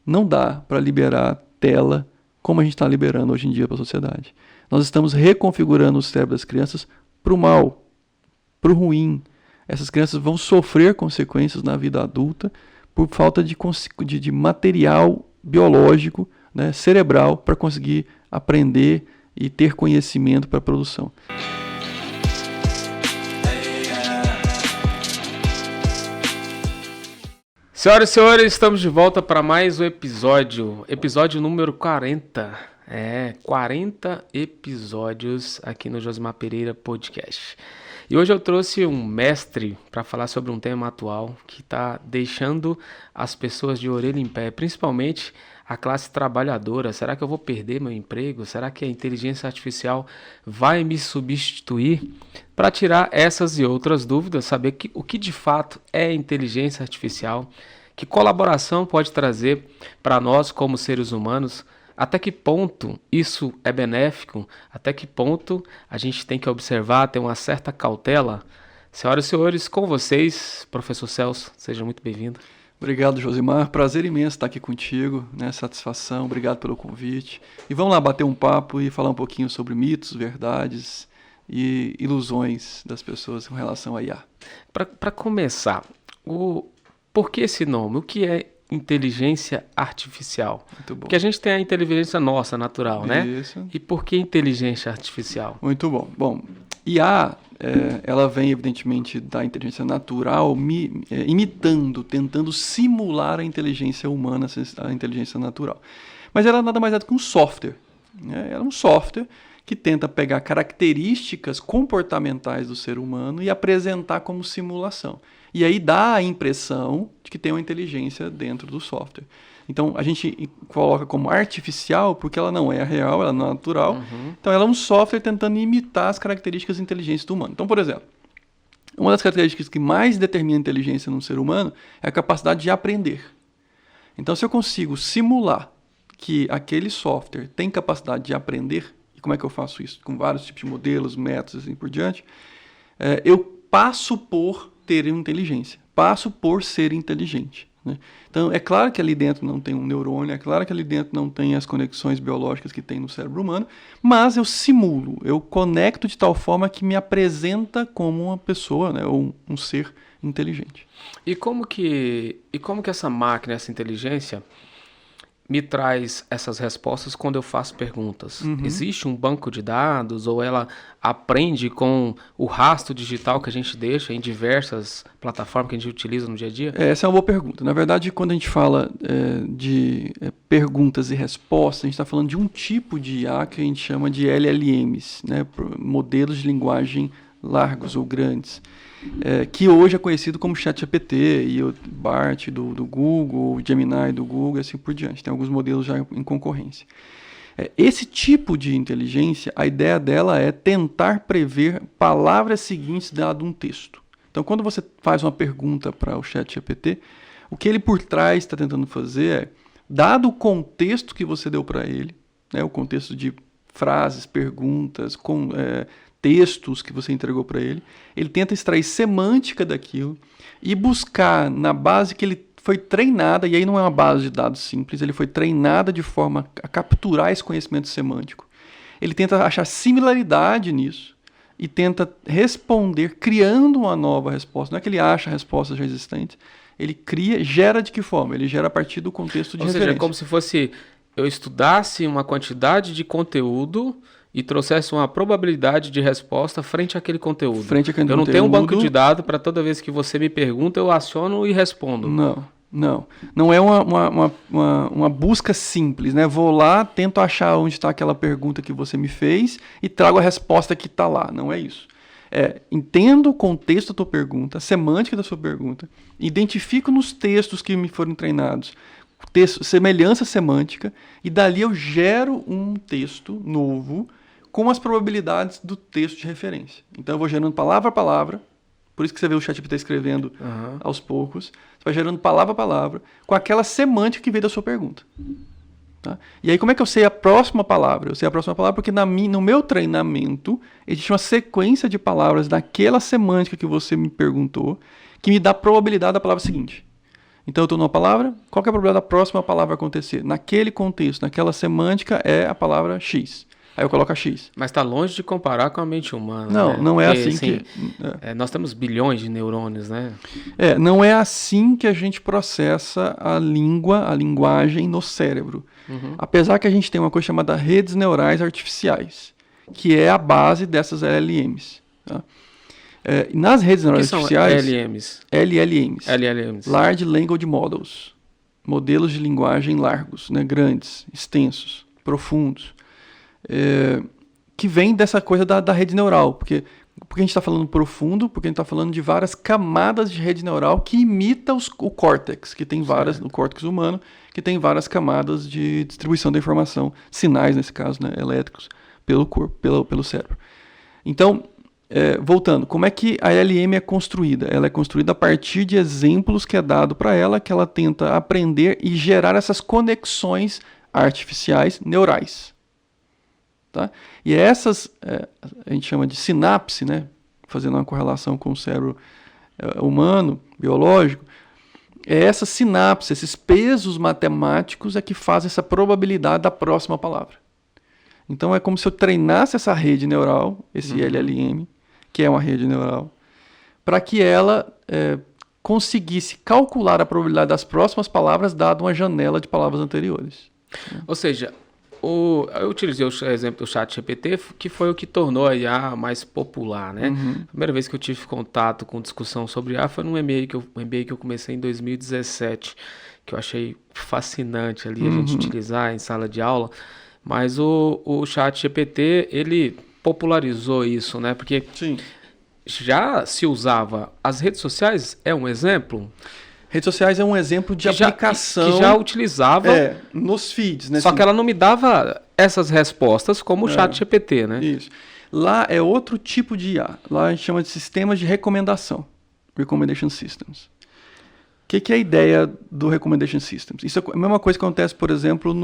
Não dá para liberar tela como a gente está liberando hoje em dia para a sociedade. Nós estamos reconfigurando o cérebro das crianças para o mal, para o ruim. Essas crianças vão sofrer consequências na vida adulta por falta de material biológico, né, cerebral, para conseguir aprender e ter conhecimento para a produção. Senhoras e senhores, estamos de volta para mais um episódio número 40. 40 episódios aqui no Josimar Pereira Podcast. E hoje eu trouxe um mestre para falar sobre um tema atual que está deixando as pessoas de orelha em pé, principalmente a classe trabalhadora. Será que eu vou perder meu emprego? Será que a inteligência artificial vai me substituir? Para tirar essas e outras dúvidas, saber o que de fato é inteligência artificial, que colaboração pode trazer para nós como seres humanos, até que ponto isso é benéfico, até que ponto a gente tem que observar, ter uma certa cautela. Senhoras e senhores, com vocês, professor Celso, seja muito bem-vindo. Obrigado, Josimar. Prazer imenso estar aqui contigo, né? Satisfação, obrigado pelo convite. E vamos lá bater um papo e falar um pouquinho sobre mitos, verdades e ilusões das pessoas com relação a IA. Para começar, por que esse nome? O que é inteligência artificial? Muito bom. Porque a gente tem a inteligência nossa, natural, né? Isso. E por que inteligência artificial? Muito bom. Bom, IA, ela vem evidentemente da inteligência natural, imitando, tentando simular a inteligência humana, a inteligência natural. Mas ela nada mais é do que um software, né? Ela é um software que tenta pegar características comportamentais do ser humano e apresentar como simulação. E aí dá a impressão de que tem uma inteligência dentro do software. Então a gente coloca como artificial porque ela não é real, ela não é natural. Uhum. Então ela é um software tentando imitar as características de inteligência do humano. Então, por exemplo, uma das características que mais determina a inteligência no ser humano é a capacidade de aprender. Então, se eu consigo simular que aquele software tem capacidade de aprender, e como é que eu faço isso? Com vários tipos de modelos, métodos e assim por diante, eu passo por ter inteligência, passo por ser inteligente, né? Então, é claro que ali dentro não tem um neurônio, é claro que ali dentro não tem as conexões biológicas que tem no cérebro humano, mas eu simulo, eu conecto de tal forma que me apresenta como uma pessoa, né, ou um ser inteligente. E como que essa máquina, essa inteligência, me traz essas respostas quando eu faço perguntas? Uhum. Existe um banco de dados ou ela aprende com o rastro digital que a gente deixa em diversas plataformas que a gente utiliza no dia a dia? Essa é uma boa pergunta. Na verdade, quando a gente fala de perguntas e respostas, a gente está falando de um tipo de IA que a gente chama de LLMs, né? Modelos de linguagem largos ou grandes. Que hoje é conhecido como ChatGPT e o BART do Google, o Gemini do Google e assim por diante. Tem alguns modelos já em concorrência. Esse tipo de inteligência, a ideia dela é tentar prever palavras seguintes dado um texto. Então, quando você faz uma pergunta para o ChatGPT, o que ele por trás está tentando fazer é, dado o contexto que você deu para ele, né, o contexto de frases, perguntas, textos que você entregou para ele, ele tenta extrair semântica daquilo e buscar na base que ele foi treinada, e aí não é uma base de dados simples, ele foi treinada de forma a capturar esse conhecimento semântico. Ele tenta achar similaridade nisso e tenta responder criando uma nova resposta. Não é que ele acha respostas já existentes, ele cria, gera de que forma? Ele gera a partir do contexto de referência. Ou seja, é como se fosse eu estudasse uma quantidade de conteúdo e trouxesse uma probabilidade de resposta frente àquele conteúdo. Eu não tenho um banco de dados para toda vez que você me pergunta, eu aciono e respondo. Não é uma busca simples, né? Vou lá, tento achar onde está aquela pergunta que você me fez e trago a resposta que está lá. Não é isso. Entendo o contexto da tua pergunta, a semântica da sua pergunta, identifico nos textos que me foram treinados semelhança semântica e dali eu gero um texto novo com as probabilidades do texto de referência. Então eu vou gerando palavra a palavra, por isso que você vê o ChatGPT escrevendo aos poucos, você vai gerando palavra a palavra com aquela semântica que veio da sua pergunta. Tá? E aí como é que eu sei a próxima palavra? Eu sei a próxima palavra porque no meu treinamento existe uma sequência de palavras daquela semântica que você me perguntou que me dá a probabilidade da palavra seguinte. Então eu estou numa palavra, qual que é a probabilidade da próxima palavra acontecer? Naquele contexto, naquela semântica, é a palavra X. Aí eu coloco a X. Mas está longe de comparar com a mente humana. Não, né? não é Porque, assim que... nós temos bilhões de neurônios, né? Não é assim que a gente processa a linguagem no cérebro. Apesar que a gente tem uma coisa chamada redes neurais artificiais, que é a base dessas LLMs. Tá? Nas redes O que neurais são artificiais... LLMs? LLMs. Large Language Models. Modelos de linguagem largos, né? Grandes, extensos, profundos. Que vem dessa coisa da rede neural. Porque a gente está falando profundo? Porque a gente está falando de várias camadas de rede neural que imita o córtex, que tem várias, no córtex humano, que tem várias camadas de distribuição da informação, sinais nesse caso, né, elétricos, pelo corpo, pelo cérebro. Então, voltando, como é que a LLM é construída? Ela é construída a partir de exemplos que é dado para ela, que ela tenta aprender e gerar essas conexões artificiais neurais. Tá? E essas, a gente chama de sinapse, né? Fazendo uma correlação com o cérebro humano, biológico, essas sinapses, esses pesos matemáticos é que fazem essa probabilidade da próxima palavra. Então é como se eu treinasse essa rede neural, esse LLM, que é uma rede neural, para que ela conseguisse calcular a probabilidade das próximas palavras dado uma janela de palavras anteriores. Ou seja, eu utilizei o exemplo do ChatGPT, que foi o que tornou a IA mais popular, né? A primeira vez que eu tive contato com discussão sobre IA foi num MBA que eu comecei em 2017, que eu achei fascinante ali a gente utilizar em sala de aula. Mas o ChatGPT, ele popularizou isso, né? Porque Sim. já se usava. As redes sociais é um exemplo. Redes sociais é um exemplo de aplicação. Que já utilizava. Nos feeds, né? Só que ela não me dava essas respostas como o ChatGPT, né? Isso. Lá é outro tipo de IA. Lá a gente chama de sistemas de recomendação. Recommendation Systems. O que é a ideia do Recommendation Systems? Isso é a mesma coisa que acontece, por exemplo,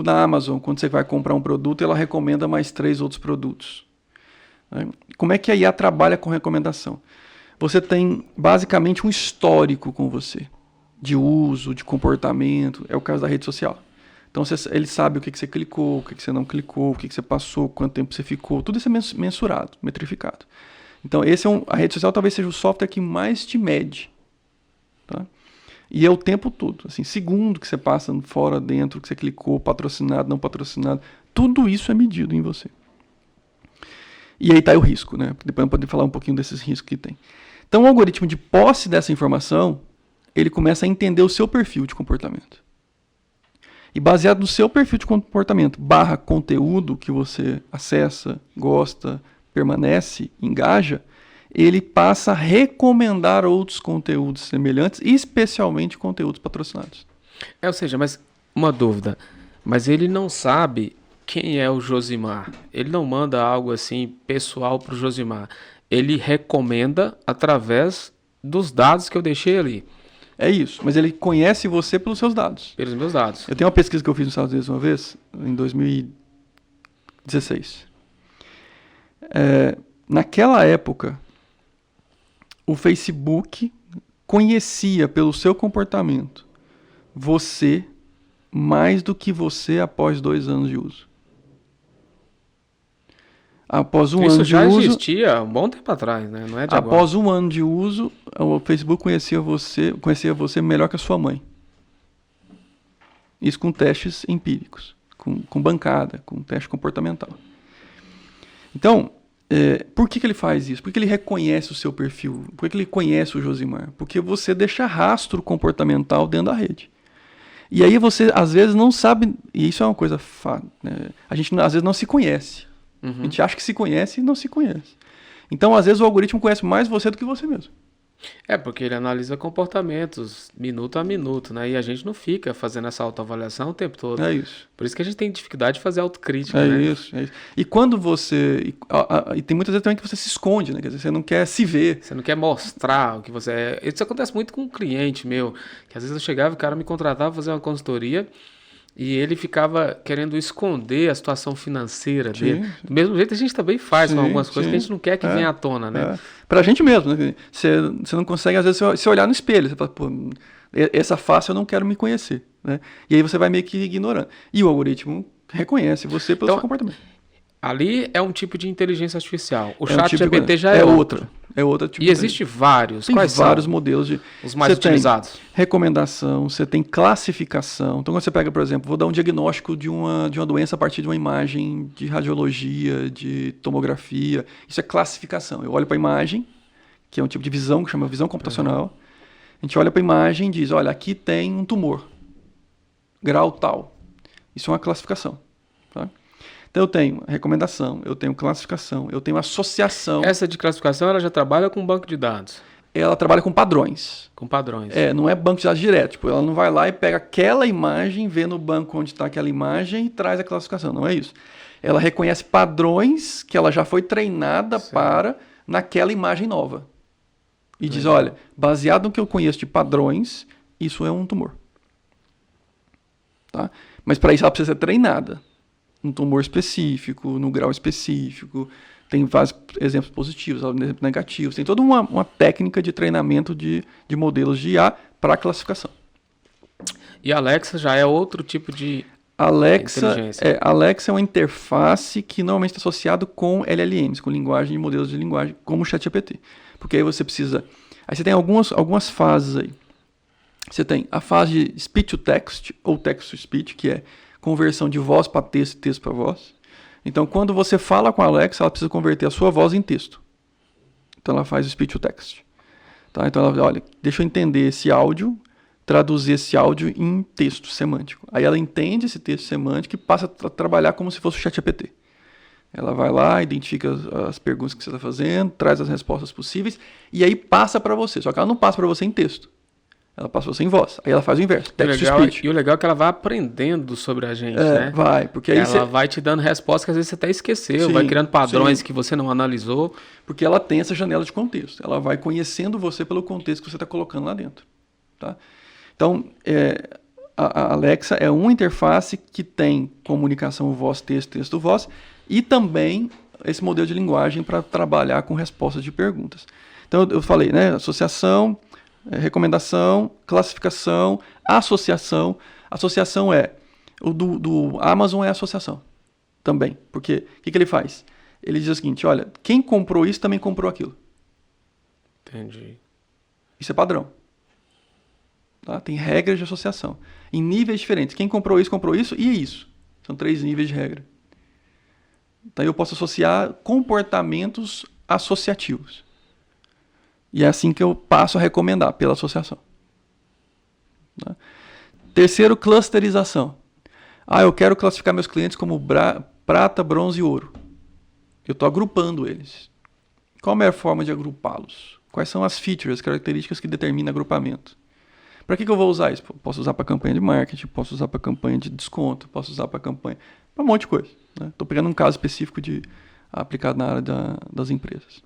na Amazon, quando você vai comprar um produto e ela recomenda mais 3 outros produtos. Como é que a IA trabalha com recomendação? Você tem basicamente um histórico com você, de uso, de comportamento, é o caso da rede social. Então ele sabe o que você clicou, o que você não clicou, o que você passou, quanto tempo você ficou, tudo isso é mensurado, metrificado. Então a rede social talvez seja o software que mais te mede. Tá? E é o tempo todo, assim, segundo que você passa fora, dentro, que você clicou, patrocinado, não patrocinado, tudo isso é medido em você. E aí está o risco, né? Depois eu vou poder falar um pouquinho desses riscos que tem. Então o algoritmo de posse dessa informação, ele começa a entender o seu perfil de comportamento. E baseado no seu perfil de comportamento, / conteúdo que você acessa, gosta, permanece, engaja, ele passa a recomendar outros conteúdos semelhantes, especialmente conteúdos patrocinados. Ou seja, mas uma dúvida, mas ele não sabe quem é o Josimar. Ele não manda algo assim pessoal para o Josimar. Ele recomenda através dos dados que eu deixei ali. É isso, mas ele conhece você pelos seus dados. Pelos meus dados. Eu tenho uma pesquisa que eu fiz nos Estados Unidos uma vez, em 2016. Naquela época, o Facebook conhecia pelo seu comportamento você mais do que você após 2 anos de uso. Após um Isso ano de já uso, existia um bom tempo atrás, né? Não é de agora. após um ano de uso, o Facebook conhecia você melhor que a sua mãe. Isso com testes empíricos, com bancada, com teste comportamental. Então, por que ele faz isso? Por que ele reconhece o seu perfil? Por que ele conhece o Josimar? Porque você deixa rastro comportamental dentro da rede. E aí você, às vezes, não sabe... E isso é uma coisa... né? A gente, às vezes, não se conhece. A gente acha que se conhece e não se conhece. Então, às vezes, o algoritmo conhece mais você do que você mesmo. Porque ele analisa comportamentos minuto a minuto, né? E a gente não fica fazendo essa autoavaliação o tempo todo. É isso. Por isso que a gente tem dificuldade de fazer autocrítica, É né? isso. E quando você... E tem muitas vezes também que você se esconde, né? Quer dizer, você não quer se ver. Você não quer mostrar o que você é. Isso acontece muito com um cliente meu, que às vezes eu chegava e o cara me contratava para fazer uma consultoria E ele ficava querendo esconder a situação financeira dele. Sim, Do mesmo jeito a gente também faz com sim, algumas coisas que a sim. gente não quer que venha à tona, né? Pra gente mesmo, né? Você não consegue, às vezes, se olhar no espelho. Você fala, pô, essa face eu não quero me conhecer, né? E aí você vai meio que ignorando. E o algoritmo reconhece você pelo seu Então, comportamento. ali é um tipo de inteligência artificial. O É um chat tipo de GPT coisa. já é outro. É outra tipo E de existe vários. Tem Quais vários são modelos de. os mais Você tem utilizados? recomendação, você tem classificação. Então, quando você pega, por exemplo, vou dar um diagnóstico de uma doença a partir de uma imagem de radiologia, de tomografia. Isso é classificação. Eu olho para a imagem, que é um tipo de visão que chama visão computacional. A gente olha para a imagem e diz: olha, aqui tem um tumor, grau tal. Isso é uma classificação. Tá? Então, eu tenho recomendação, eu tenho classificação, eu tenho associação. Essa de classificação ela já trabalha com banco de dados, Ela trabalha com padrões. com padrões. Não é banco de dados direto. Tipo, ela não vai lá e pega aquela imagem, vê no banco onde está aquela imagem e traz a classificação. Não é isso. Ela reconhece padrões que ela já foi treinada para naquela imagem nova. E diz, olha, baseado no que eu conheço de padrões, isso é um tumor. Tá? Mas para isso ela precisa ser treinada. Um tumor específico, no grau específico. Tem vários exemplos positivos, exemplos negativos. Tem toda uma técnica de treinamento de modelos de IA para classificação. E a Alexa já é outro tipo de Alexa é uma interface que normalmente está associado com LLMs, com linguagem e modelos de linguagem, como o ChatGPT. Porque aí você precisa... Aí você tem algumas fases aí. Você tem a fase de speech to text, ou text to speech, que é conversão de voz para texto e texto para voz. Então, quando você fala com a Alexa, ela precisa converter a sua voz em texto. Então, ela faz o speech to text. Tá? Então, ela olha, deixa eu entender esse áudio, traduzir esse áudio em texto semântico. Aí ela entende esse texto semântico e passa a trabalhar como se fosse o ChatGPT. Ela vai lá, identifica as perguntas que você está fazendo, traz as respostas possíveis e aí passa para você. Só que ela não passa para você em texto. Ela passa para você em voz. Aí ela faz o inverso, text to speech. E o legal é que ela vai aprendendo sobre a gente, né? Vai, porque aí ela vai te dando respostas que às vezes você até esqueceu, vai criando padrões que você não analisou. Porque ela tem essa janela de contexto. Ela vai conhecendo você pelo contexto que você está colocando lá dentro. Tá? Então, a Alexa é uma interface que tem comunicação voz-texto, texto-voz, e também esse modelo de linguagem para trabalhar com respostas de perguntas. Então, eu falei, né? Associação, recomendação, classificação, associação. Associação o do Amazon é associação também. Porque o que ele faz? Ele diz o seguinte, olha, quem comprou isso também comprou aquilo. Entendi. Isso é padrão. Tá? Tem regras de associação. Em níveis diferentes. Quem comprou isso e isso. São 3 níveis de regra. Então eu posso associar comportamentos associativos. E é assim que eu passo a recomendar, pela associação. Tá? Terceiro, clusterização. Eu quero classificar meus clientes como prata, bronze e ouro. Eu estou agrupando eles. Qual a melhor forma de agrupá-los? Quais são as features, as características que determinam agrupamento? Para que eu vou usar isso? Posso usar para campanha de marketing, posso usar para campanha de desconto, posso usar para campanha... para um monte de coisa. Estou pegando um caso específico aplicado na área das empresas.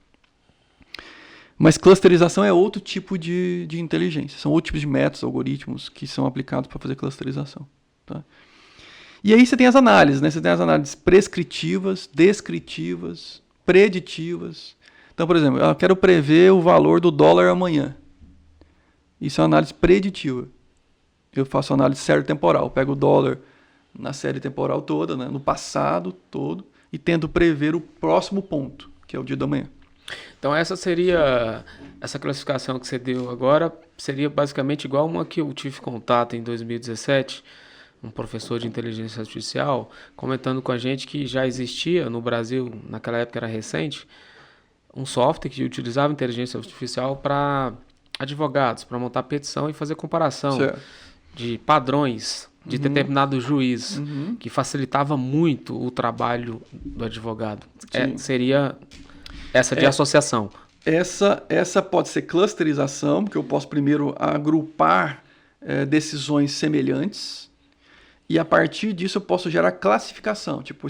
Mas clusterização é outro tipo de inteligência. São outros tipos de métodos, algoritmos que são aplicados para fazer clusterização. Tá? E aí você tem as análises. Né? Você tem as análises prescritivas, descritivas, preditivas. Então, por exemplo, eu quero prever o valor do dólar amanhã. Isso é uma análise preditiva. Eu faço análise série temporal. Pego o dólar na série temporal toda, né, no passado todo, e tento prever o próximo ponto, que é o dia da manhã. Então essa classificação que você deu agora, seria basicamente igual uma que eu tive contato em 2017, um professor de inteligência artificial, comentando com a gente que já existia no Brasil, naquela época era recente, um software que utilizava inteligência artificial para advogados, para montar petição e fazer comparação de padrões de determinado juiz, que facilitava muito o trabalho do advogado. Seria essa de associação. Essa pode ser clusterização, porque eu posso primeiro agrupar decisões semelhantes, e a partir disso eu posso gerar classificação. Tipo,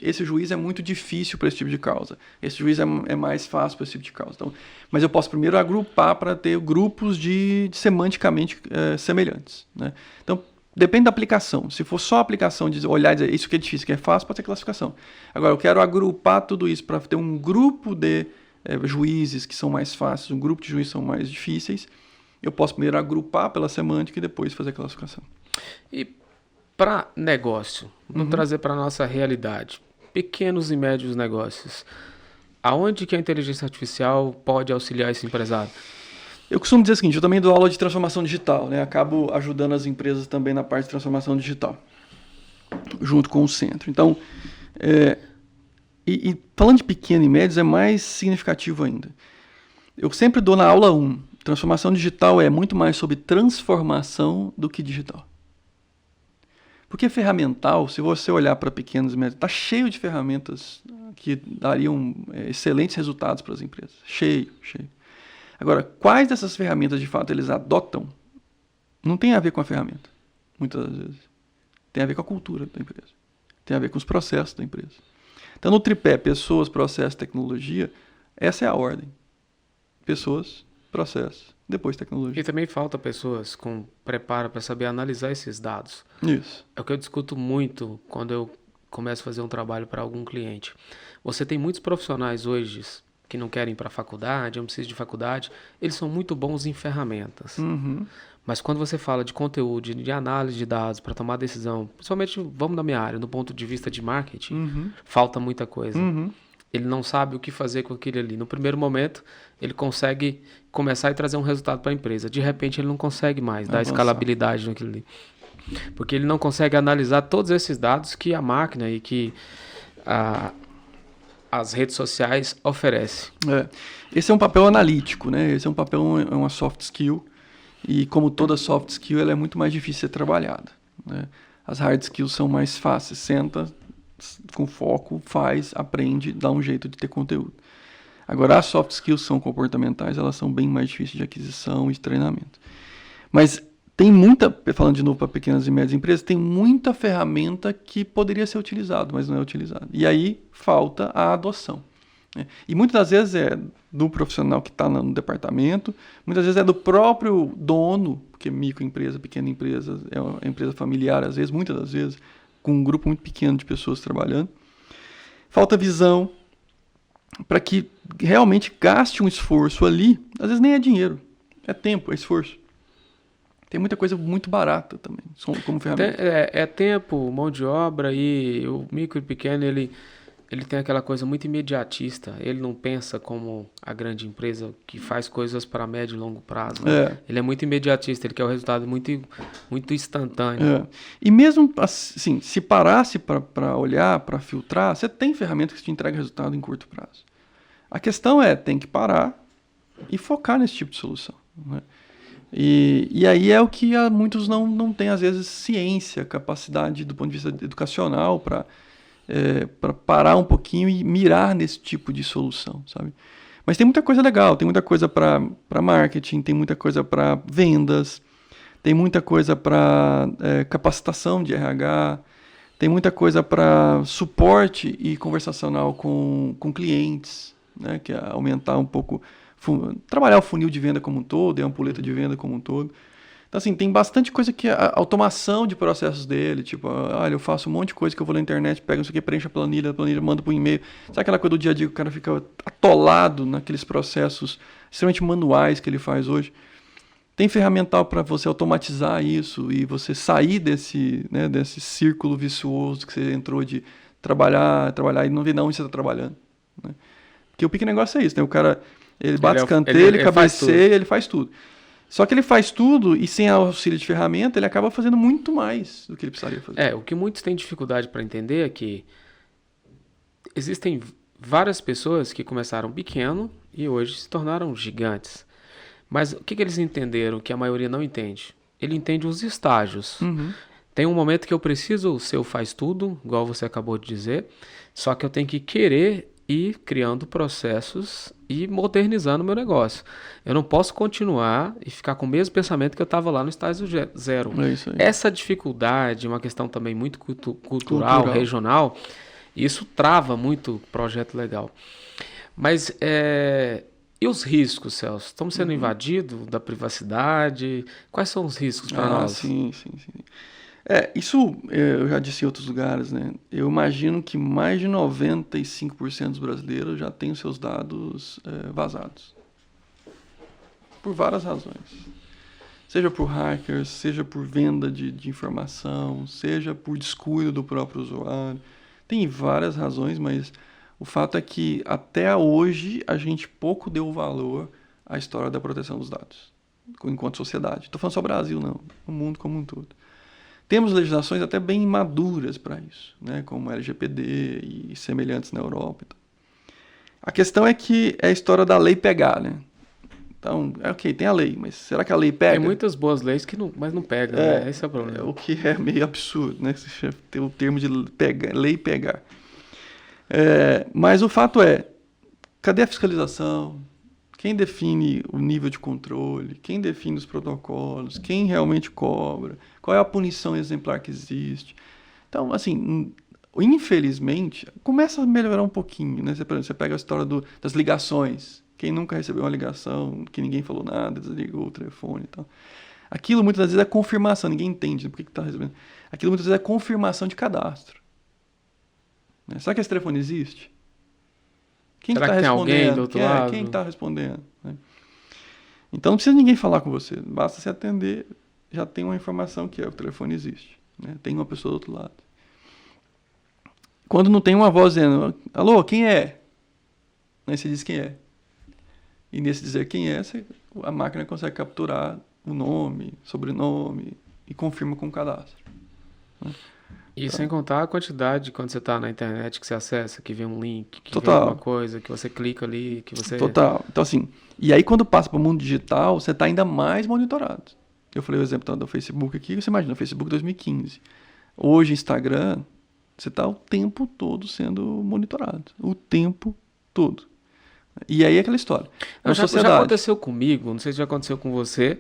esse juiz é muito difícil para esse tipo de causa. Esse juiz é mais fácil para esse tipo de causa. Então, mas eu posso primeiro agrupar para ter grupos de semanticamente semelhantes. Né? Então, Depende da aplicação. Se for só a aplicação de olhar e dizer isso que é difícil, que é fácil, pode ser classificação. Agora, eu quero agrupar tudo isso para ter um grupo de juízes que são mais fáceis, um grupo de juízes que são mais difíceis. Eu posso primeiro agrupar pela semântica e depois fazer a classificação. E para negócio, vamos trazer para a nossa realidade. Pequenos e médios negócios. Aonde que a inteligência artificial pode auxiliar esse empresário? Eu costumo dizer o seguinte, eu também dou aula de transformação digital, né? Acabo ajudando as empresas também na parte de transformação digital, junto com o centro. Então, falando de pequeno e médios, é mais significativo ainda. Eu sempre dou na aula 1, transformação digital é muito mais sobre transformação do que digital. Porque ferramental, se você olhar para pequenos e médios, está cheio de ferramentas que dariam excelentes resultados para as empresas. Cheio. Agora, quais dessas ferramentas de fato eles adotam, não tem a ver com a ferramenta, muitas das vezes. Tem a ver com a cultura da empresa. Tem a ver com os processos da empresa. Então, no tripé, pessoas, processos, tecnologia, essa é a ordem. Pessoas, processos, depois tecnologia. E também falta pessoas com preparo para saber analisar esses dados. Isso. É o que eu discuto muito quando eu começo a fazer um trabalho para algum cliente. Você tem muitos profissionais hoje que não querem ir para a faculdade, não precisam de faculdade, eles são muito bons em ferramentas. Mas quando você fala de conteúdo, de análise de dados para tomar decisão, principalmente, vamos na minha área, do ponto de vista de marketing, falta muita coisa. Ele não sabe o que fazer com aquilo ali. No primeiro momento, ele consegue começar e trazer um resultado para a empresa. De repente, ele não consegue mais dar escalabilidade naquilo ali. Porque ele não consegue analisar todos esses dados que a máquina e que as redes sociais oferecem. Esse é um papel analítico, né? Esse é um papel, é uma soft skill. E como toda soft skill, ela é muito mais difícil de ser trabalhada, né? As hard skills são mais fáceis. Senta com foco, faz, aprende, dá um jeito de ter conteúdo. Agora, as soft skills são comportamentais, elas são bem mais difíceis de aquisição e de treinamento. Mas tem muita, falando de novo para pequenas e médias empresas, tem muita ferramenta que poderia ser utilizada, mas não é utilizada. E aí falta a adoção, né? E muitas das vezes é do profissional que está no departamento, muitas vezes é do próprio dono, porque microempresa, pequena empresa, é uma empresa familiar, às vezes, muitas das vezes, com um grupo muito pequeno de pessoas trabalhando. Falta visão para que realmente gaste um esforço ali, às vezes nem é dinheiro, é tempo, é esforço. Tem muita coisa muito barata também, como ferramenta. É tempo, mão de obra, e o micro e pequeno, ele tem aquela coisa muito imediatista. Ele não pensa como a grande empresa que faz coisas para médio e longo prazo, né? Ele é muito imediatista, ele quer o resultado muito, muito instantâneo. E mesmo assim, se parasse para olhar, para filtrar, você tem ferramentas que te entregam resultado em curto prazo. A questão tem que parar e focar nesse tipo de solução, né? E aí é o que muitos não têm, às vezes, ciência, capacidade do ponto de vista educacional para parar um pouquinho e mirar nesse tipo de solução, sabe? Mas tem muita coisa legal, tem muita coisa para marketing, tem muita coisa para vendas, tem muita coisa para capacitação de RH, tem muita coisa para suporte e conversacional com clientes, né? Que é aumentar um pouco, trabalhar o funil de venda como um todo, a ampulheta de venda como um todo. Então, assim, tem bastante coisa que a automação de processos dele, tipo, olha, eu faço um monte de coisa que eu vou na internet, pego isso aqui, preencho a planilha, mando por e-mail. Sabe aquela coisa do dia a dia que o cara fica atolado naqueles processos extremamente manuais que ele faz hoje? Tem ferramental para você automatizar isso e você sair desse círculo vicioso que você entrou de trabalhar e não ver de onde você está trabalhando, né? Porque o pequeno negócio é isso, né? O cara, ele bate escanteio, ele cabeceia, ele faz tudo. Só que ele faz tudo e sem auxílio de ferramenta, ele acaba fazendo muito mais do que ele precisaria fazer. O que muitos têm dificuldade para entender é que existem várias pessoas que começaram pequeno e hoje se tornaram gigantes. Mas o que eles entenderam que a maioria não entende? Ele entende os estágios. Tem um momento que eu preciso ser o faz tudo, igual você acabou de dizer, só que eu tenho que querer ir criando processos e modernizando o meu negócio. Eu não posso continuar e ficar com o mesmo pensamento que eu estava lá no estágio zero. É isso aí. Essa dificuldade, uma questão também muito cultural, regional, isso trava muito o projeto legal. Mas e os riscos, Celso? Estamos sendo invadidos da privacidade? Quais são os riscos para nós? Sim. Isso eu já disse em outros lugares, né? Eu imagino que mais de 95% dos brasileiros já têm os seus dados vazados. Por várias razões. Seja por hackers, seja por venda de informação, seja por descuido do próprio usuário. Tem várias razões, mas o fato é que até hoje a gente pouco deu valor à história da proteção dos dados, enquanto sociedade. Estou falando só Brasil, não. O mundo como um todo. Temos legislações até bem maduras para isso, né? Como LGPD e semelhantes na Europa. A questão é que é a história da lei pegar, né? Então, ok, tem a lei, mas será que a lei pega? Tem muitas boas leis mas não pegam, né? Esse é o problema. O que é meio absurdo, né? Tem o termo de lei pegar. Mas o fato é, cadê a fiscalização? Quem define o nível de controle? Quem define os protocolos? Quem realmente cobra? Qual é a punição exemplar que existe? Então, assim, infelizmente, começa a melhorar um pouquinho, né? Por exemplo, você pega a história das ligações. Quem nunca recebeu uma ligação, que ninguém falou nada, desligou o telefone e tal. Aquilo muitas vezes é confirmação, ninguém entende por que está recebendo. Aquilo muitas vezes é confirmação de cadastro. Né? Será que esse telefone existe? Quem Será que tem alguém do outro lado? Quem está respondendo? Né? Então não precisa ninguém falar com você, basta se atender, já tem uma informação que o telefone existe. Né? Tem uma pessoa do outro lado. Quando não tem uma voz dizendo, alô, quem é? Aí você diz quem é. E nesse dizer quem é, a máquina consegue capturar o nome, sobrenome e confirma com o cadastro. Né? E sem contar a quantidade quando você está na internet que você acessa, que vem um link, que Total. vem alguma coisa, que você clica ali, que você... Total. Então assim, e aí quando passa para o mundo digital, você está ainda mais monitorado. Eu falei o exemplo do Facebook aqui, você imagina, o Facebook 2015. Hoje, Instagram, você está o tempo todo sendo monitorado. O tempo todo. E aí é aquela história. Já aconteceu comigo, não sei se já aconteceu com você.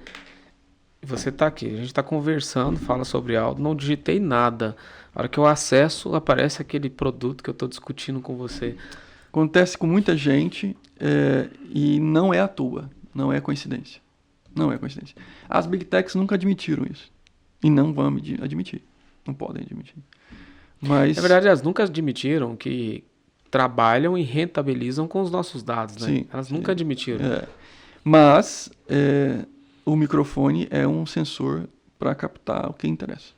Você tá aqui, a gente tá conversando, fala sobre algo, não digitei nada. A hora que eu acesso, aparece aquele produto que eu tô discutindo com você. Acontece com muita gente e não é à toa, não é coincidência. Não é coincidência. As Big Techs nunca admitiram isso. E não vão admitir. Não podem admitir. Mas... Na verdade, elas nunca admitiram que trabalham e rentabilizam com os nossos dados, né? Sim, Elas nunca admitiram. Mas o microfone é um sensor para captar o que interessa.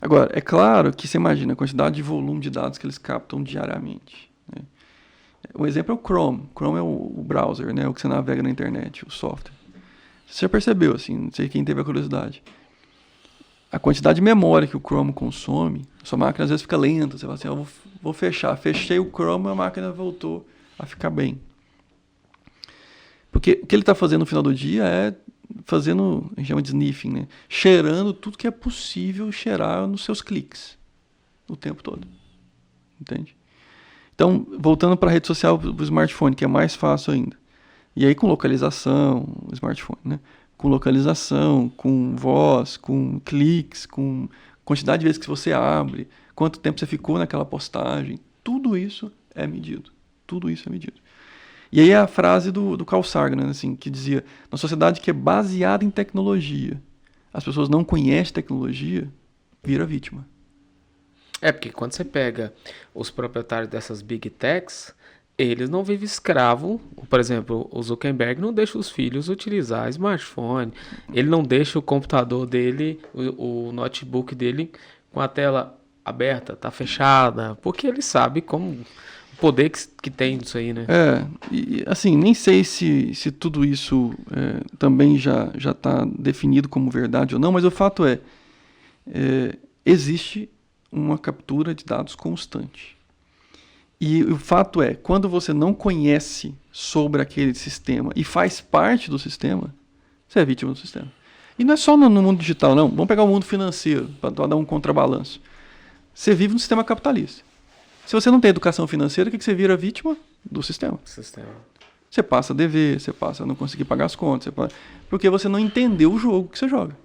Agora, é claro que você imagina a quantidade de volume de dados que eles captam diariamente. Né? Um exemplo é o Chrome. Chrome é o browser, né? O que você navega na internet, o software. Você já percebeu, assim, não sei quem teve a curiosidade. A quantidade de memória que o Chrome consome, sua máquina às vezes fica lenta. Você fala assim, eu vou fechar. Fechei o Chrome, a máquina voltou a ficar bem. Porque o que ele está fazendo no final do dia é fazendo, a gente chama de sniffing, né? Cheirando tudo que é possível cheirar nos seus cliques. O tempo todo. Entende? Então, voltando para a rede social do smartphone, que é mais fácil ainda. E aí com localização, o smartphone, né? Com localização, com voz, com cliques, com quantidade de vezes que você abre, quanto tempo você ficou naquela postagem, tudo isso é medido. Tudo isso é medido. E aí é a frase do Carl Sagan, né, assim, que dizia, na sociedade que é baseada em tecnologia, as pessoas não conhecem tecnologia, vira vítima. Porque quando você pega os proprietários dessas Big Techs, eles não vivem escravo. Por exemplo, o Zuckerberg não deixa os filhos utilizar smartphone. Ele não deixa o computador dele, o notebook dele, com a tela aberta, tá fechada. Porque ele sabe como o poder que tem disso aí, né? E assim, nem sei se tudo isso também já está definido como verdade ou não, mas o fato existe uma captura de dados constante. E o fato é, quando você não conhece sobre aquele sistema e faz parte do sistema, você é vítima do sistema. E não é só no mundo digital, não. Vamos pegar o mundo financeiro, para dar um contrabalanço. Você vive no sistema capitalista. Se você não tem educação financeira, o que você vira vítima? Do sistema. Você passa a dever, você passa a não conseguir pagar as contas, porque você não entendeu o jogo que você joga.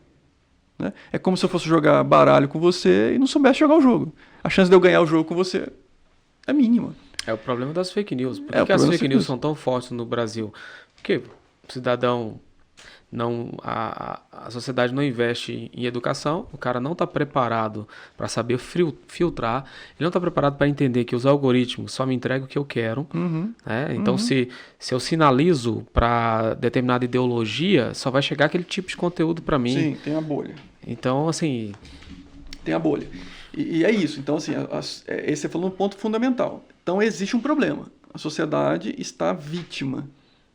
Né? É como se eu fosse jogar baralho com você e não soubesse jogar o jogo. A chance de eu ganhar o jogo com você é mínima. É o problema das fake news. Por que as fake news são tão fortes no Brasil? Porque o cidadão a sociedade não investe em educação, o cara não está preparado para saber filtrar, ele não está preparado para entender que os algoritmos só me entregam o que eu quero. Né? Então, se eu sinalizo para determinada ideologia, só vai chegar aquele tipo de conteúdo para mim. Sim, tem a bolha. Então, assim... Tem a bolha. E é isso. Então, assim, esse você falou um ponto fundamental. Então, existe um problema. A sociedade está vítima.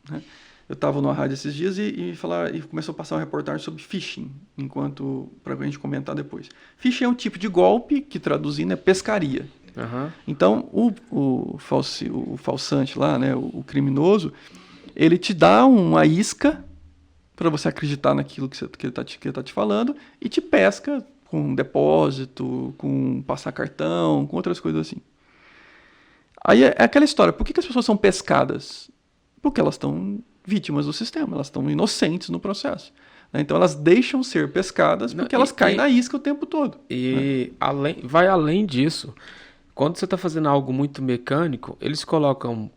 Né? Eu estava numa rádio esses dias e começou a passar uma reportagem sobre phishing, para a gente comentar depois. Phishing é um tipo de golpe que, traduzindo, é pescaria. Então, o falsante lá, né, o criminoso, ele te dá uma isca para você acreditar naquilo que ele está te falando e te pesca com depósito, com passar cartão, com outras coisas assim. Aí é aquela história, por que as pessoas são pescadas? Porque elas estão vítimas do sistema, elas estão inocentes no processo. Né? Então elas deixam ser pescadas porque elas caem na isca o tempo todo. E vai além disso. Quando você está fazendo algo muito mecânico, eles colocam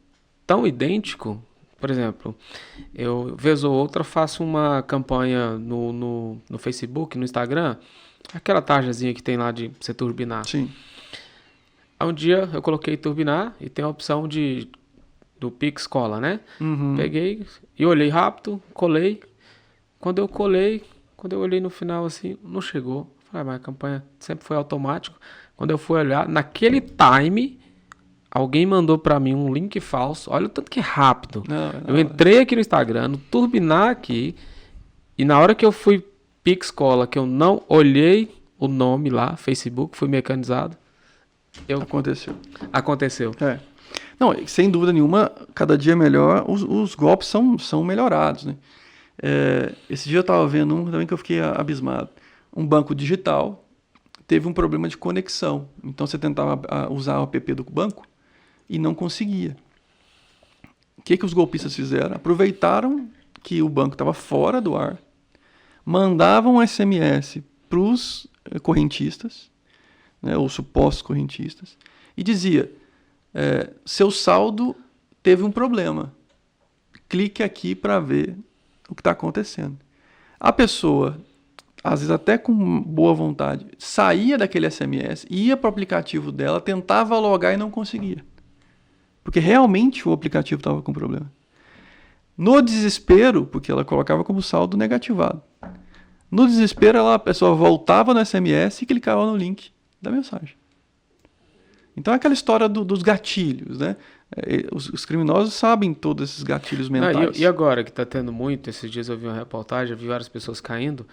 tão idêntico. Por exemplo, eu, vez ou outra, faço uma campanha no Facebook, no Instagram, aquela tarjazinha que tem lá de você turbinar. Sim. Um dia eu coloquei turbinar e tem a opção do Pix cola, né? Peguei e olhei rápido, colei. Quando eu olhei no final assim, não chegou. Falei, mas a campanha sempre foi automático. Quando eu fui olhar, naquele time, alguém mandou pra mim um link falso. Olha o tanto que é rápido. Eu entrei aqui no Instagram, no turbinar aqui, e na hora que eu fui Pix cola, que eu não olhei o nome lá, Facebook, fui mecanizado. Aconteceu. É. Não, sem dúvida nenhuma, cada dia melhor, os golpes são melhorados, né? Esse dia eu estava vendo um também que eu fiquei abismado. Um banco digital teve um problema de conexão. Então você tentava usar o app do banco e não conseguia. O que os golpistas fizeram? Aproveitaram que o banco estava fora do ar, mandavam um SMS para os correntistas, né, ou supostos correntistas, e dizia, seu saldo teve um problema. Clique aqui para ver o que está acontecendo. A pessoa, às vezes até com boa vontade, saía daquele SMS, ia para o aplicativo dela, tentava logar e não conseguia. Porque realmente o aplicativo estava com problema. No desespero, porque ela colocava como saldo negativado. No desespero, a pessoa voltava no SMS e clicava no link da mensagem. Então é aquela história dos gatilhos, né? Os criminosos sabem todos esses gatilhos mentais. E agora que está tendo muito, esses dias eu vi uma reportagem, vi várias pessoas caindo,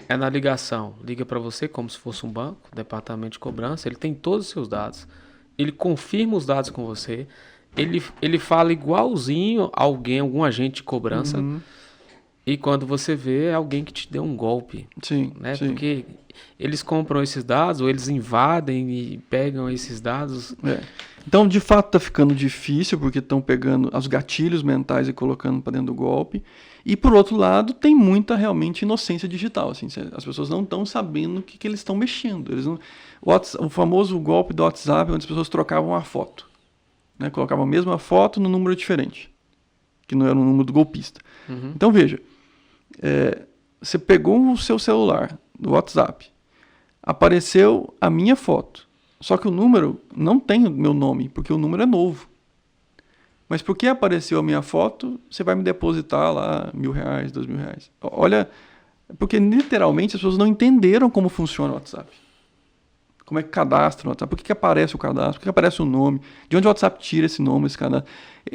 é na ligação. Liga para você como se fosse um banco, departamento de cobrança, ele tem todos os seus dados, ele confirma os dados com você, ele fala igualzinho a algum agente de cobrança, e quando você vê, é alguém que te deu um golpe. Sim, né? sim. Porque eles compram esses dados, ou eles invadem e pegam esses dados. Então, de fato, está ficando difícil, porque estão pegando os gatilhos mentais e colocando para dentro do golpe. E, por outro lado, tem muita, realmente, inocência digital. Assim, as pessoas não estão sabendo o que eles estão mexendo. O famoso golpe do WhatsApp, onde as pessoas trocavam a foto. Né? Colocavam a mesma foto no número diferente, que não era o número do golpista. Então, veja, você pegou o seu celular do WhatsApp, apareceu a minha foto, só que o número não tem o meu nome, porque o número é novo. Mas porque apareceu a minha foto, você vai me depositar lá R$1.000, R$2.000. Olha, porque literalmente as pessoas não entenderam como funciona o WhatsApp. Como é que cadastra o WhatsApp? Por que aparece o cadastro? Por que aparece o nome? De onde o WhatsApp tira esse nome, esse cadastro?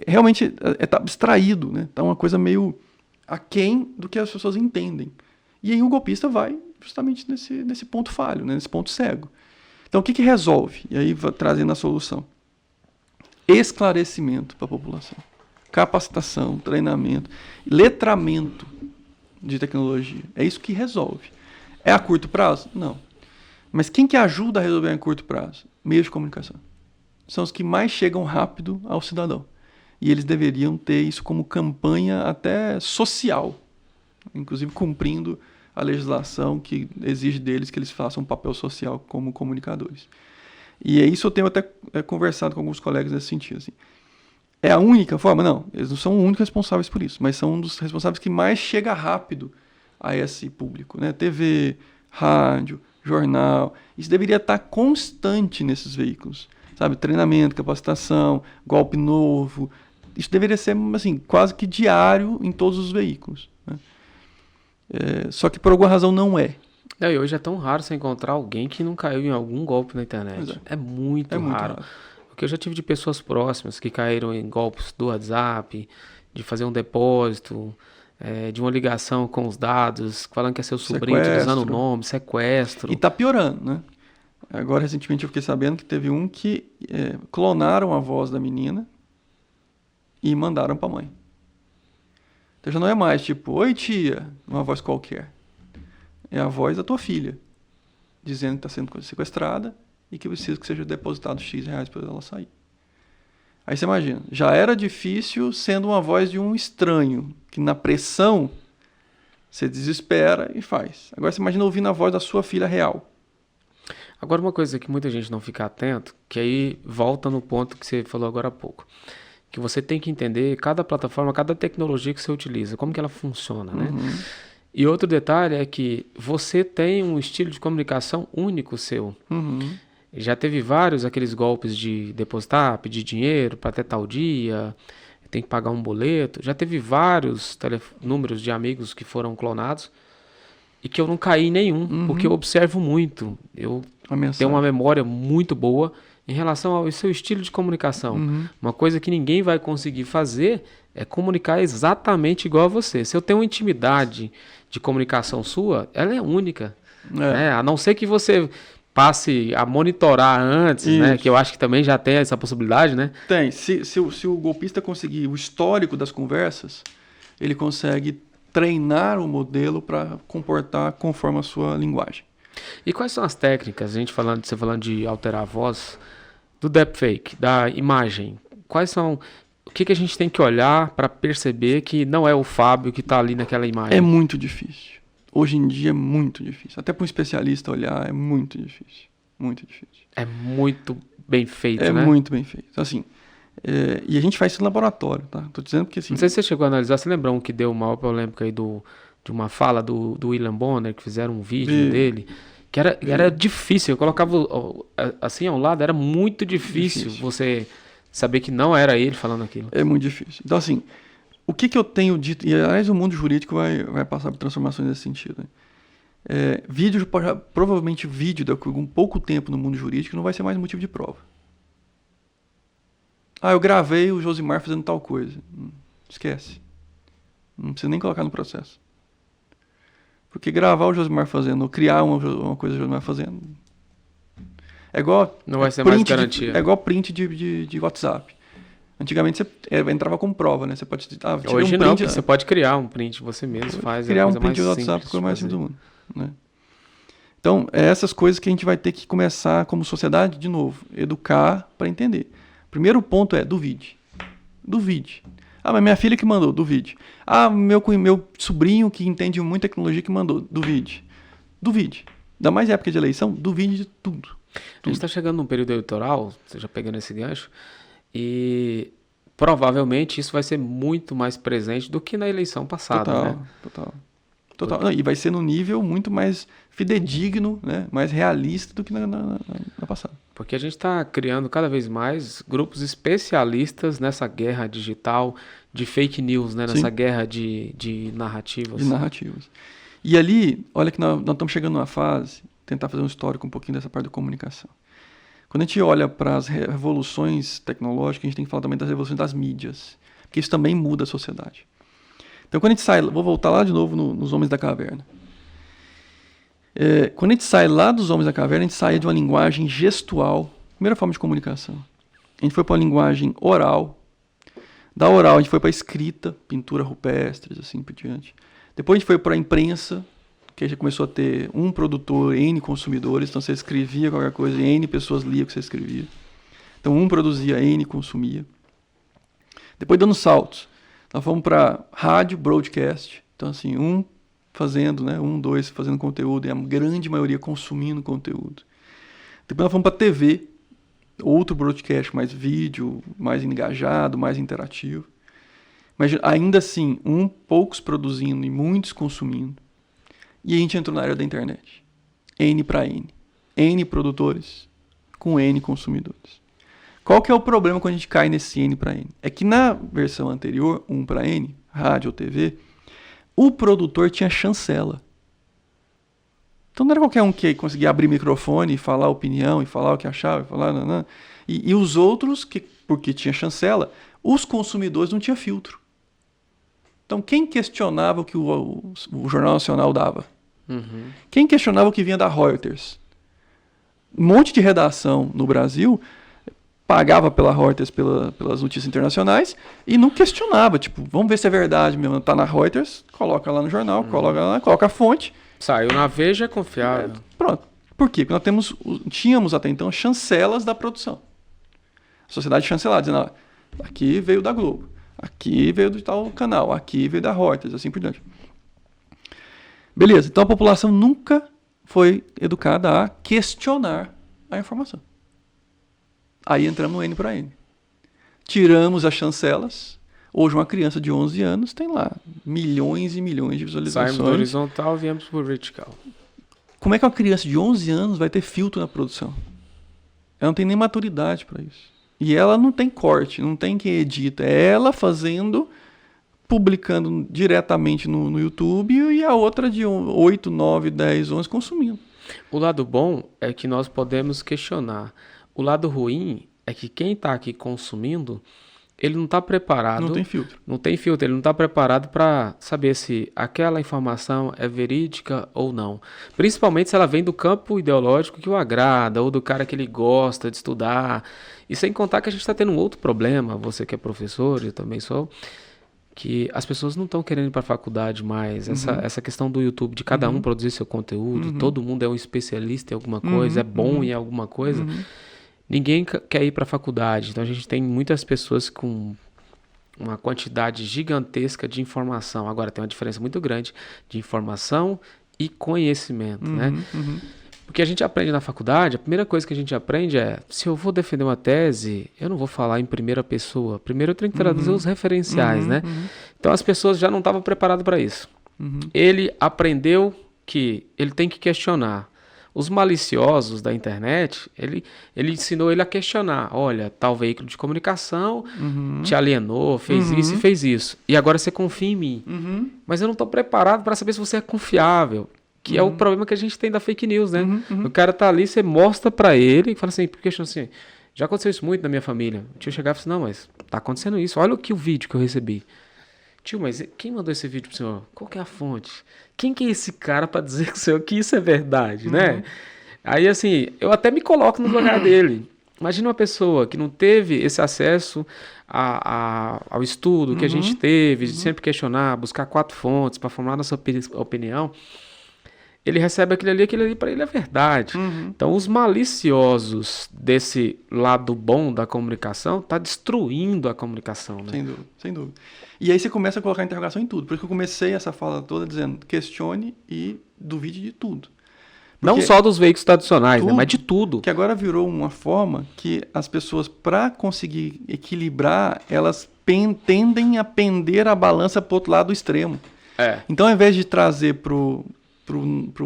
Realmente está abstraído, né? Tá uma coisa meio aquém do que as pessoas entendem. E aí o golpista vai justamente nesse ponto falho, né? Nesse ponto cego. Então o que resolve? E aí vai trazendo a solução. Esclarecimento para a população. Capacitação, treinamento, letramento de tecnologia. É isso que resolve. É a curto prazo? Não. Mas quem que ajuda a resolver a curto prazo? Meios de comunicação. São os que mais chegam rápido ao cidadão. E eles deveriam ter isso como campanha até social, inclusive cumprindo a legislação que exige deles que eles façam um papel social como comunicadores. E é isso eu tenho até conversado com alguns colegas nesse sentido. Assim. É a única forma? Não, eles não são os únicos responsáveis por isso, mas são um dos responsáveis que mais chega rápido a esse público, né? TV, rádio, jornal. Isso deveria estar constante nesses veículos, sabe? Treinamento, capacitação, golpe novo. Isso deveria ser, assim, quase que diário em todos os veículos, né? Só que por alguma razão não é. E hoje é tão raro você encontrar alguém que não caiu em algum golpe na internet. É muito raro. Porque eu já tive de pessoas próximas que caíram em golpes do WhatsApp, de fazer um depósito, de uma ligação com os dados, falando que é seu sobrinho, utilizando o nome, sequestro. E tá piorando, né? Agora, recentemente, eu fiquei sabendo que teve um que clonaram a voz da menina e mandaram pra mãe. Então já não é mais tipo, oi tia, uma voz qualquer. É a voz da tua filha, dizendo que está sendo sequestrada e que precisa que seja depositado X reais para ela sair. Aí você imagina, já era difícil sendo uma voz de um estranho, que na pressão você desespera e faz. Agora você imagina ouvindo a voz da sua filha real. Agora uma coisa que muita gente não fica atento, que aí volta no ponto que você falou agora há pouco. Que você tem que entender cada plataforma, cada tecnologia que você utiliza, como que ela funciona, né? E outro detalhe é que você tem um estilo de comunicação único seu. Já teve vários aqueles golpes de depositar, pedir dinheiro para até tal dia, tem que pagar um boleto. Já teve vários números de amigos que foram clonados e que eu não caí em nenhum, porque eu observo muito. Eu tenho uma memória muito boa em relação ao seu estilo de comunicação. Uma coisa que ninguém vai conseguir fazer é comunicar exatamente igual a você. Se eu tenho uma intimidade de comunicação sua, ela é única. Né? A não ser que você passe a monitorar antes, né? Que eu acho que também já tem essa possibilidade, né? Tem. Se o golpista conseguir o histórico das conversas, ele consegue treinar o modelo para comportar conforme a sua linguagem. E quais são as técnicas, você falando de alterar a voz, do deepfake, da imagem? Quais são... O que a gente tem que olhar para perceber que não é o Fábio que está ali naquela imagem? É muito difícil. Hoje em dia é muito difícil. Até para um especialista olhar é muito difícil. Muito difícil. É muito bem feito, né? É muito bem feito. Então, assim, e a gente faz isso no laboratório, tá? Tô dizendo porque assim... Não sei se você chegou a analisar, você lembra um que deu uma polêmica aí de uma fala do William Bonner, que fizeram um vídeo dele, que era difícil. Eu colocava assim ao lado, era muito difícil você saber que não era ele falando aquilo. É muito difícil. Então, assim, o que eu tenho dito, e aliás o mundo jurídico vai passar por transformações nesse sentido, né? Provavelmente vídeo daqui a um pouco tempo no mundo jurídico não vai ser mais motivo de prova. Eu gravei o Josimar fazendo tal coisa. Esquece. Não precisa nem colocar no processo. Porque gravar o Josimar fazendo, ou criar uma coisa do Josimar fazendo, é igual... Não vai ser mais garantia. É igual print de WhatsApp. Antigamente você entrava com prova, né? Você pode... Hoje não, porque você pode criar um print, você mesmo faz. Criar um print de WhatsApp é mais simples do mundo, né? Então, essas coisas que a gente vai ter que começar como sociedade, de novo, educar para entender. Primeiro ponto é duvide. Duvide. Mas minha filha que mandou, duvide. Meu sobrinho que entende muito tecnologia que mandou, duvide. Duvide. Ainda mais época de eleição, duvide de tudo. A gente está chegando num período eleitoral, você já pegando esse gancho, e provavelmente isso vai ser muito mais presente do que na eleição passada. Total. Não, e vai ser num nível muito mais fidedigno, né? Mais realista do que na passada. Porque a gente está criando cada vez mais grupos especialistas nessa guerra digital de fake news, né? Nessa guerra de narrativas. De narrativas. E ali, olha que nós estamos chegando numa fase, tentar fazer um histórico um pouquinho dessa parte da comunicação. Quando a gente olha para as revoluções tecnológicas, a gente tem que falar também das revoluções das mídias, porque isso também muda a sociedade. Então, quando a gente sai, vou voltar lá de novo nos Homens da Caverna. Quando a gente sai lá dos Homens da Caverna, a gente sai de uma linguagem gestual, primeira forma de comunicação. A gente foi para uma linguagem oral. Da oral, a gente foi para a escrita, pintura rupestres, assim por diante. Depois a gente foi para a imprensa, que a gente começou a ter um produtor, N consumidores, então você escrevia qualquer coisa e N pessoas liam o que você escrevia. Então um produzia, N consumia. Depois dando saltos, nós fomos para rádio, broadcast, então assim, dois fazendo conteúdo e a grande maioria consumindo conteúdo. Depois nós fomos para TV, outro broadcast, mais vídeo, mais engajado, mais interativo. Mas ainda assim, poucos produzindo e muitos consumindo. E a gente entrou na era da internet. N para N. N produtores com N consumidores. Qual que é o problema quando a gente cai nesse N para N? É que na versão anterior, 1 para N, rádio ou TV, o produtor tinha chancela. Então não era qualquer um que conseguia abrir microfone e falar a opinião, e falar o que achava, e falar... Nanã. E os outros, porque tinha chancela, os consumidores não tinham filtro. Então quem questionava o que o Jornal Nacional dava? Uhum. Quem questionava o que vinha da Reuters? Um monte de redação no Brasil pagava pela Reuters, pelas notícias internacionais, e não questionava. Tipo, vamos ver se é verdade mesmo. Tá na Reuters, coloca lá no jornal, coloca a fonte. Saiu na Veja, é confiável. Pronto. Por quê? Porque nós tínhamos até então chancelas da produção. A sociedade chancelada, dizendo, aqui veio da Globo, aqui veio do tal canal, aqui veio da Reuters, assim por diante. Beleza, então a população nunca foi educada a questionar a informação. Aí entramos no N para N. Tiramos as chancelas. Hoje uma criança de 11 anos tem lá milhões e milhões de visualizações. Saímos do horizontal, viemos para o vertical. Como é que uma criança de 11 anos vai ter filtro na produção? Ela não tem nem maturidade para isso. E ela não tem corte, não tem quem edita. É ela fazendo, publicando diretamente no YouTube e a outra de 8, 9, 10, 11 consumindo. O lado bom é que nós podemos questionar. O lado ruim é que quem está aqui consumindo, ele não está preparado. Não tem filtro. Não tem filtro, ele não está preparado para saber se aquela informação é verídica ou não. Principalmente se ela vem do campo ideológico que o agrada, ou do cara que ele gosta de estudar. E sem contar que a gente está tendo um outro problema, você que é professor, eu também sou, que as pessoas não estão querendo ir para a faculdade mais. Essa questão do YouTube, de cada um produzir seu conteúdo, todo mundo é um especialista em alguma coisa, é bom em alguma coisa. Ninguém quer ir para a faculdade. Então a gente tem muitas pessoas com uma quantidade gigantesca de informação. Agora tem uma diferença muito grande de informação e conhecimento, né? Porque a gente aprende na faculdade, a primeira coisa que a gente aprende é, se eu vou defender uma tese, eu não vou falar em primeira pessoa. Primeiro eu tenho que traduzir os referenciais, né? Então as pessoas já não estavam preparadas para isso. Ele aprendeu que ele tem que questionar. Os maliciosos da internet, ele ensinou ele a questionar. Olha, tal veículo de comunicação te alienou, fez isso e fez isso. E agora você confia em mim. Mas eu não estou preparado para saber se você é confiável. Que é o problema que a gente tem da fake news, né? O cara tá ali, você mostra para ele e fala assim, questiona assim, já aconteceu isso muito na minha família. O tio chegava e falava assim, não, mas tá acontecendo isso. Olha o vídeo que eu recebi. Tio, mas quem mandou esse vídeo pro senhor? Qual que é a fonte? Quem que é esse cara para dizer que, senhor, que isso é verdade, né? Aí, assim, eu até me coloco no lugar dele. Imagina uma pessoa que não teve esse acesso ao estudo que a gente teve, de sempre questionar, buscar 4 fontes para formar nossa opinião. Ele recebe aquilo ali para ele é verdade. Então, os maliciosos desse lado bom da comunicação tá destruindo a comunicação, né? Sem dúvida, sem dúvida. E aí você começa a colocar interrogação em tudo. Por isso que eu comecei essa fala toda dizendo, questione e duvide de tudo. Não só dos veículos tradicionais, tudo, né? Mas de tudo. Que agora virou uma forma que as pessoas, para conseguir equilibrar, elas tendem a pender a balança para o outro lado do extremo. Então, ao invés de trazer pro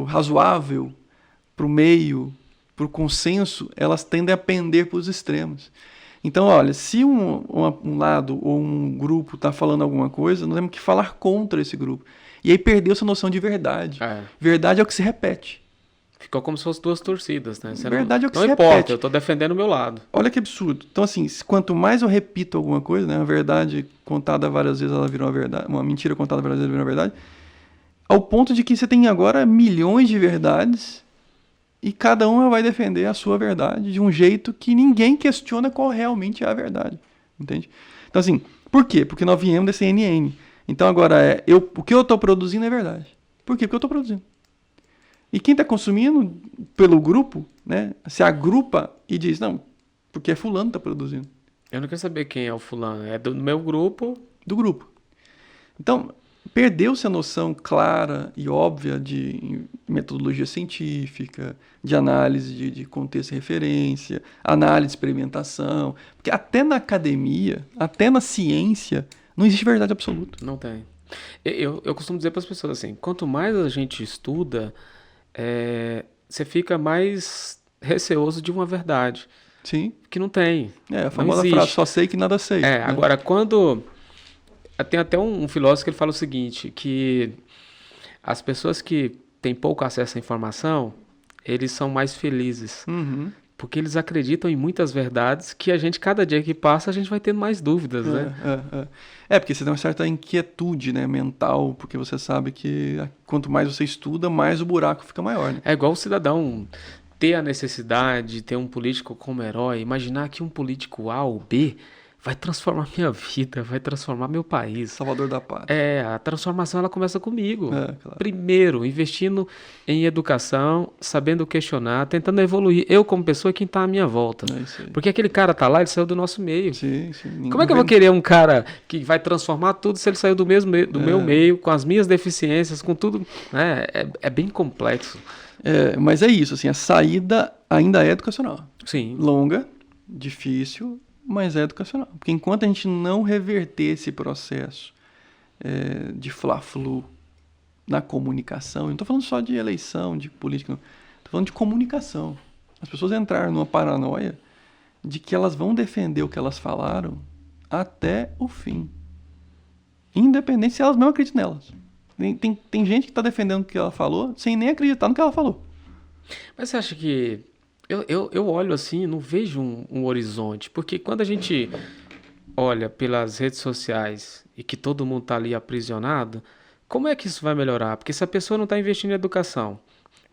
razoável, pro meio, pro consenso, elas tendem a pender para os extremos. Então, olha, se um lado ou um grupo está falando alguma coisa, nós temos que falar contra esse grupo. E aí perdeu essa noção de verdade. Verdade é o que se repete. Ficou como se fossem 2 torcidas, né? Verdade é o que se repete. Não importa, repete. eu estou defendendo o meu lado. Olha que absurdo. Então, assim, quanto mais eu repito alguma coisa, né, a verdade contada várias vezes, ela virou uma verdade. Uma mentira contada várias vezes, ela virou uma verdade. Ao ponto de que você tem agora milhões de verdades e cada uma vai defender a sua verdade de um jeito que ninguém questiona qual realmente é a verdade. Entende? Então, assim, por quê? Porque nós viemos desse NN. Então, agora, o que eu estou produzindo é verdade. Por quê? Porque eu estou produzindo. E quem está consumindo pelo grupo, né, se agrupa e diz, não, porque fulano está produzindo. Eu não quero saber quem é o fulano, é do meu grupo. Do grupo. Então, perdeu-se a noção clara e óbvia de metodologia científica, de análise de contexto e referência, análise de experimentação. Porque até na academia, até na ciência, não existe verdade absoluta. Não tem. Eu costumo dizer para as pessoas assim, quanto mais a gente estuda, você fica mais receoso de uma verdade, Sim. que não tem, A não famosa frase, existe. só sei que nada sei. Né? Agora, quando... Tem até um filósofo que ele fala o seguinte, que as pessoas que têm pouco acesso à informação, eles são mais felizes. Uhum. Porque eles acreditam em muitas verdades que a gente, cada dia que passa, a gente vai tendo mais dúvidas, né? Porque você tem uma certa inquietude, né, mental, porque você sabe que quanto mais você estuda, mais o buraco fica maior, né? É igual o cidadão ter a necessidade de ter um político como herói, imaginar que um político A ou B vai transformar minha vida, vai transformar meu país. Salvador da pátria. A transformação ela começa comigo. Claro. Primeiro, investindo em educação, sabendo questionar, tentando evoluir. Eu como pessoa e quem está à minha volta. É isso aí. Porque aquele cara tá lá, ele saiu do nosso meio. Sim. Como é que eu vou querer um cara que vai transformar tudo se ele saiu do meu meio, com as minhas deficiências, com tudo? É bem complexo. Mas é isso, assim, a saída ainda é educacional. Sim. Longa, difícil, mas é educacional. Porque enquanto a gente não reverter esse processo de fla-flu na comunicação, eu não estou falando só de eleição, de política, estou falando de comunicação. As pessoas entraram numa paranoia de que elas vão defender o que elas falaram até o fim. Independente se elas não acreditam nelas. Tem gente que está defendendo o que ela falou sem nem acreditar no que ela falou. Mas você acha que... Eu olho assim, não vejo um horizonte. Porque quando a gente olha pelas redes sociais e que todo mundo está ali aprisionado, como é que isso vai melhorar? Porque se a pessoa não está investindo em educação...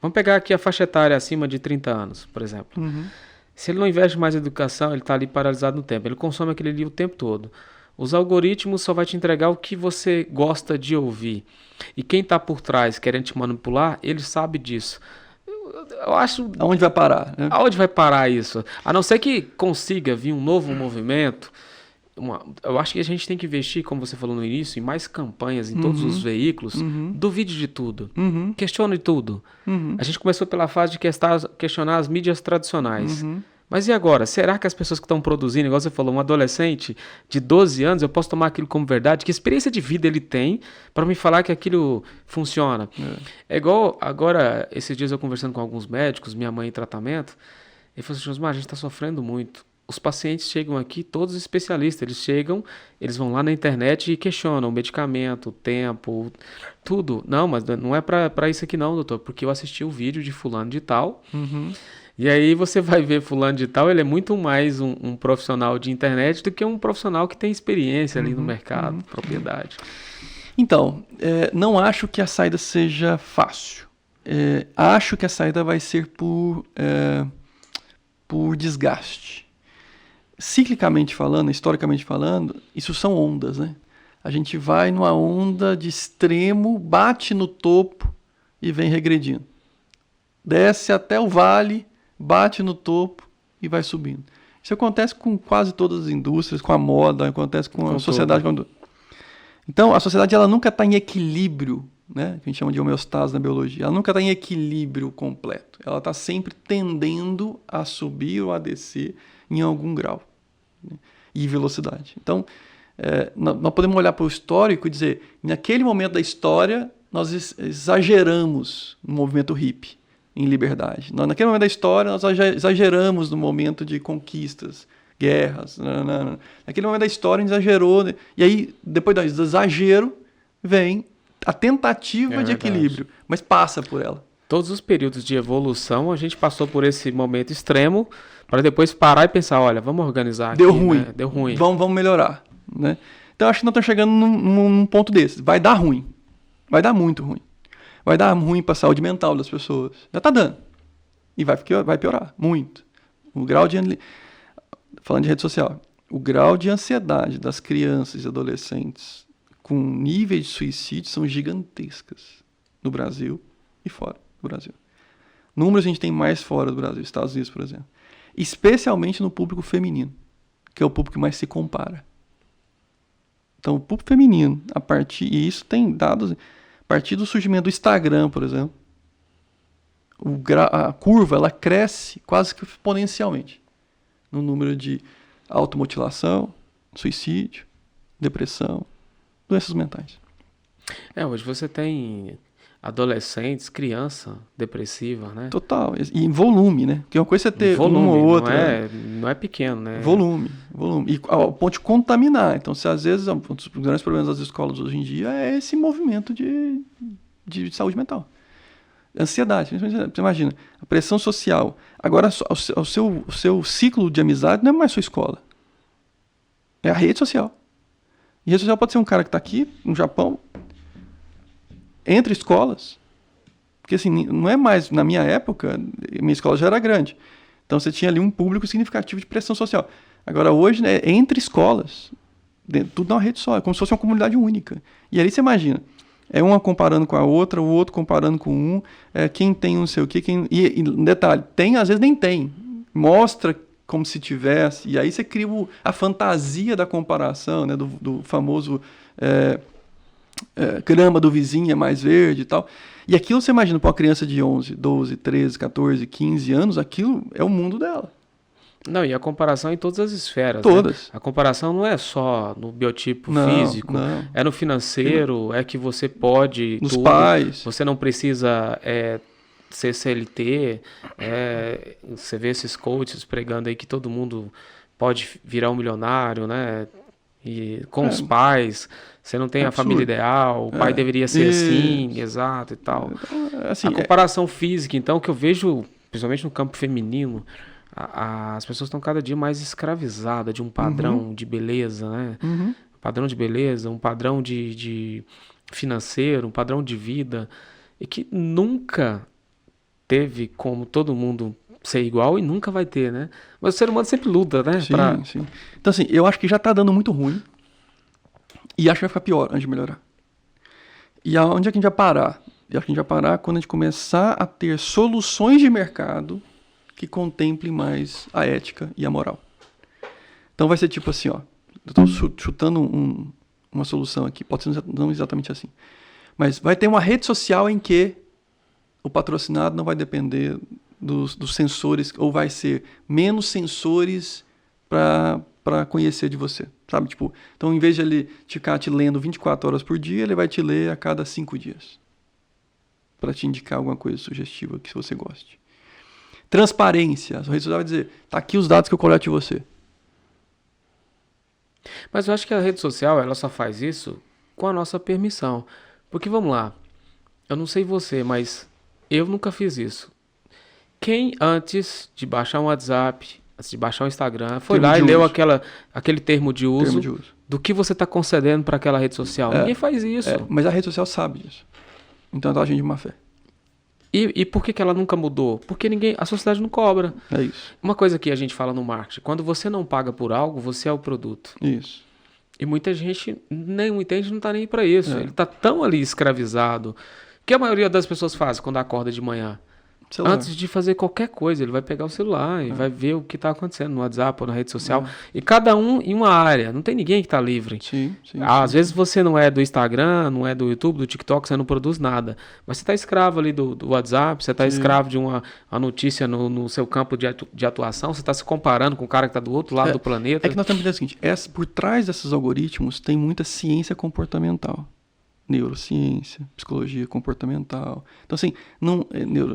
Vamos pegar aqui a faixa etária acima de 30 anos, por exemplo. Uhum. Se ele não investe mais em educação, ele está ali paralisado no tempo. Ele consome aquele ali o tempo todo. Os algoritmos só vai te entregar o que você gosta de ouvir. E quem está por trás querendo te manipular, ele sabe disso. Eu acho... Aonde vai parar? Né? Aonde vai parar isso? A não ser que consiga vir um novo movimento. Eu acho que a gente tem que investir, como você falou no início, em mais campanhas em todos os veículos. Duvide de tudo. Questione tudo. A gente começou pela fase de questionar as mídias tradicionais. Mas e agora? Será que as pessoas que estão produzindo, igual você falou, um adolescente de 12 anos, eu posso tomar aquilo como verdade? Que experiência de vida ele tem para me falar que aquilo funciona? É igual, agora, esses dias eu conversando com alguns médicos, minha mãe em tratamento, ele falou assim, Josmar, a gente está sofrendo muito. Os pacientes chegam aqui, todos especialistas, eles chegam, eles vão lá na internet e questionam o medicamento, o tempo, tudo. Não, mas não é para isso aqui não, doutor, porque eu assisti o vídeo de fulano de tal, e aí você vai ver fulano de tal, ele é muito mais um profissional de internet do que um profissional que tem experiência ali no mercado, propriedade. Então, não acho que a saída seja fácil. Acho que a saída vai ser por desgaste. Ciclicamente falando, historicamente falando, isso são ondas, né? A gente vai numa onda de extremo, bate no topo e vem regredindo. Desce até o vale, bate no topo e vai subindo. Isso acontece com quase todas as indústrias, com a moda, acontece com a sociedade. Então, a sociedade ela nunca está em equilíbrio, né? Que a gente chama de homeostase na biologia. Ela nunca está em equilíbrio completo. Ela está sempre tendendo a subir ou a descer em algum grau, né? E velocidade. Então, nós podemos olhar para o histórico e dizer, naquele momento da história, nós exageramos no movimento hippie, em liberdade. Naquele momento da história, nós exageramos no momento de conquistas, guerras. Naquele momento da história, a gente exagerou. Né? E aí, depois do exagero, vem a tentativa de equilíbrio, mas passa por ela. Todos os períodos de evolução, a gente passou por esse momento extremo para depois parar e pensar, olha, vamos organizar aqui. Deu ruim. Né? Deu ruim. Vamos melhorar. Né? Então, acho que nós estamos chegando num ponto desse. Vai dar ruim. Vai dar muito ruim. Vai dar ruim para a saúde mental das pessoas. Já está dando. E vai piorar muito. O grau de... Falando de rede social. O grau de ansiedade das crianças e adolescentes com níveis de suicídio são gigantescas no Brasil e fora do Brasil. Números a gente tem mais fora do Brasil, Estados Unidos, por exemplo. Especialmente no público feminino, que é o público que mais se compara. Então, o público feminino, e isso tem dados, a partir do surgimento do Instagram, por exemplo, a curva ela cresce quase que exponencialmente no número de automutilação, suicídio, depressão, doenças mentais. Hoje você tem adolescentes, criança depressiva, né? Total. E em volume, né? Porque uma coisa é você ter uma Volume, ou outra. não é pequeno, né? Volume. E ao ponto de contaminar. Então, se às vezes um dos grandes problemas das escolas hoje em dia é esse movimento de saúde mental. Ansiedade. Você imagina, a pressão social. Agora, o seu ciclo de amizade não é mais sua escola. É a rede social. E a rede social pode ser um cara que está aqui, no Japão, entre escolas. Porque assim, não é mais, na minha época, minha escola já era grande. Então você tinha ali um público significativo de pressão social. Agora hoje, né, entre escolas, tudo na rede só, é como se fosse uma comunidade única. E ali você imagina, é uma comparando com a outra, o outro comparando com um, quem tem não sei o quê, e detalhe, tem, às vezes nem tem. Mostra como se tivesse, e aí você cria a fantasia da comparação, né, do famoso grama do vizinho é mais verde e tal. E aquilo você imagina para uma criança de 11, 12, 13, 14, 15 anos, aquilo é o mundo dela. Não, e a comparação em todas as esferas. Todas. Né? A comparação não é só no biotipo físico, é no financeiro, é que você pode. Nos pais. Você não precisa ser CLT. Você vê esses coaches pregando aí que todo mundo pode virar um milionário, né? E com os pais, você não tem a família ideal, o pai deveria ser assim, exato e tal. Assim, a comparação física, então, que eu vejo, principalmente no campo feminino, as pessoas estão cada dia mais escravizadas de um padrão de beleza, né? Um padrão de beleza, um padrão de financeiro, um padrão de vida, e que nunca teve como todo mundo ser igual e nunca vai ter, né? Mas o ser humano sempre luta, né? Sim. Então, assim, eu acho que já tá dando muito ruim e acho que vai ficar pior antes de melhorar. E onde é que a gente vai parar? Eu acho que a gente vai parar quando a gente começar a ter soluções de mercado que contemplem mais a ética e a moral. Então vai ser tipo assim, ó. Eu tô chutando uma solução aqui. Pode ser não exatamente assim. Mas vai ter uma rede social em que o patrocinado não vai depender dos sensores, ou vai ser menos sensores para conhecer de você, sabe? Tipo, então, em vez de ele ficar te lendo 24 horas por dia, ele vai te ler a cada 5 dias. Para te indicar alguma coisa sugestiva que você goste. Transparência. A rede social vai dizer, tá aqui os dados que eu coleto de você. Mas eu acho que a rede social, ela só faz isso com a nossa permissão. Porque, vamos lá, eu não sei você, mas eu nunca fiz isso. Quem antes de baixar um WhatsApp, antes de baixar um Instagram, foi lá e leu aquele termo de uso do que você está concedendo para aquela rede social? Ninguém faz isso. Mas a rede social sabe disso. Então ela tá agindo de má fé. E por que ela nunca mudou? Porque a sociedade não cobra. É isso. Uma coisa que a gente fala no marketing, quando você não paga por algo, você é o produto. Isso. E muita gente não entende, não tá nem para isso. Ele tá tão ali escravizado. O que a maioria das pessoas faz quando acorda de manhã? Celular. Antes de fazer qualquer coisa, ele vai pegar o celular e vai ver o que está acontecendo no WhatsApp ou na rede social. E cada um em uma área. Não tem ninguém que está livre. Sim. Às vezes você não é do Instagram, não é do YouTube, do TikTok, você não produz nada. Mas você está escravo ali do WhatsApp, você está escravo de uma notícia no seu campo de atuação, você está se comparando com o cara que está do outro lado do planeta. É que nós estamos dizendo o seguinte, por trás desses algoritmos tem muita ciência comportamental. Neurociência, psicologia comportamental. Então, assim,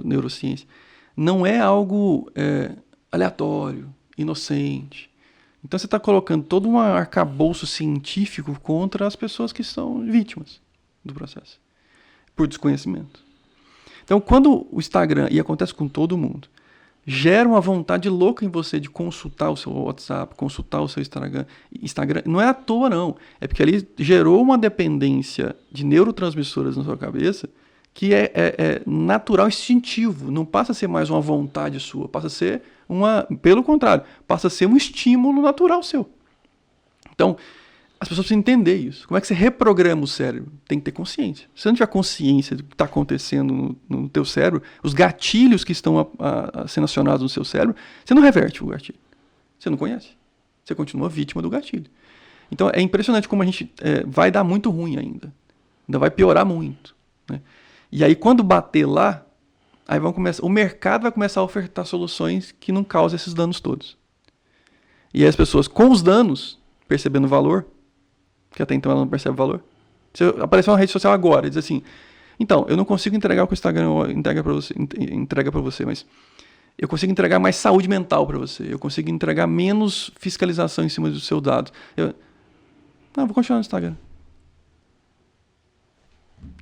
neurociência não é algo aleatório, inocente. Então, você está colocando todo um arcabouço científico contra as pessoas que são vítimas do processo, por desconhecimento. Então, quando o Instagram, e acontece com todo mundo, gera uma vontade louca em você de consultar o seu WhatsApp, consultar o seu Instagram. Não é à toa, não. É porque ali gerou uma dependência de neurotransmissoras na sua cabeça que é natural, instintivo. Não passa a ser mais uma vontade sua. Passa a ser pelo contrário, passa a ser um estímulo natural seu. Então, as pessoas precisam entender isso. Como é que você reprograma o cérebro? Tem que ter consciência. Se você não tiver consciência do que está acontecendo no teu cérebro, os gatilhos que estão sendo acionados no seu cérebro, você não reverte o gatilho. Você não conhece. Você continua vítima do gatilho. Então é impressionante como a gente vai dar muito ruim ainda. Ainda vai piorar muito. Né? E aí quando bater lá, aí o mercado vai começar a ofertar soluções que não causem esses danos todos. E aí as pessoas com os danos, percebendo o valor, que até então ela não percebe o valor, Se aparecer uma rede social agora e dizer assim, então, eu não consigo entregar o que o Instagram entrega para você, mas eu consigo entregar mais saúde mental para você, eu consigo entregar menos fiscalização em cima dos seus dados. Não, vou continuar no Instagram.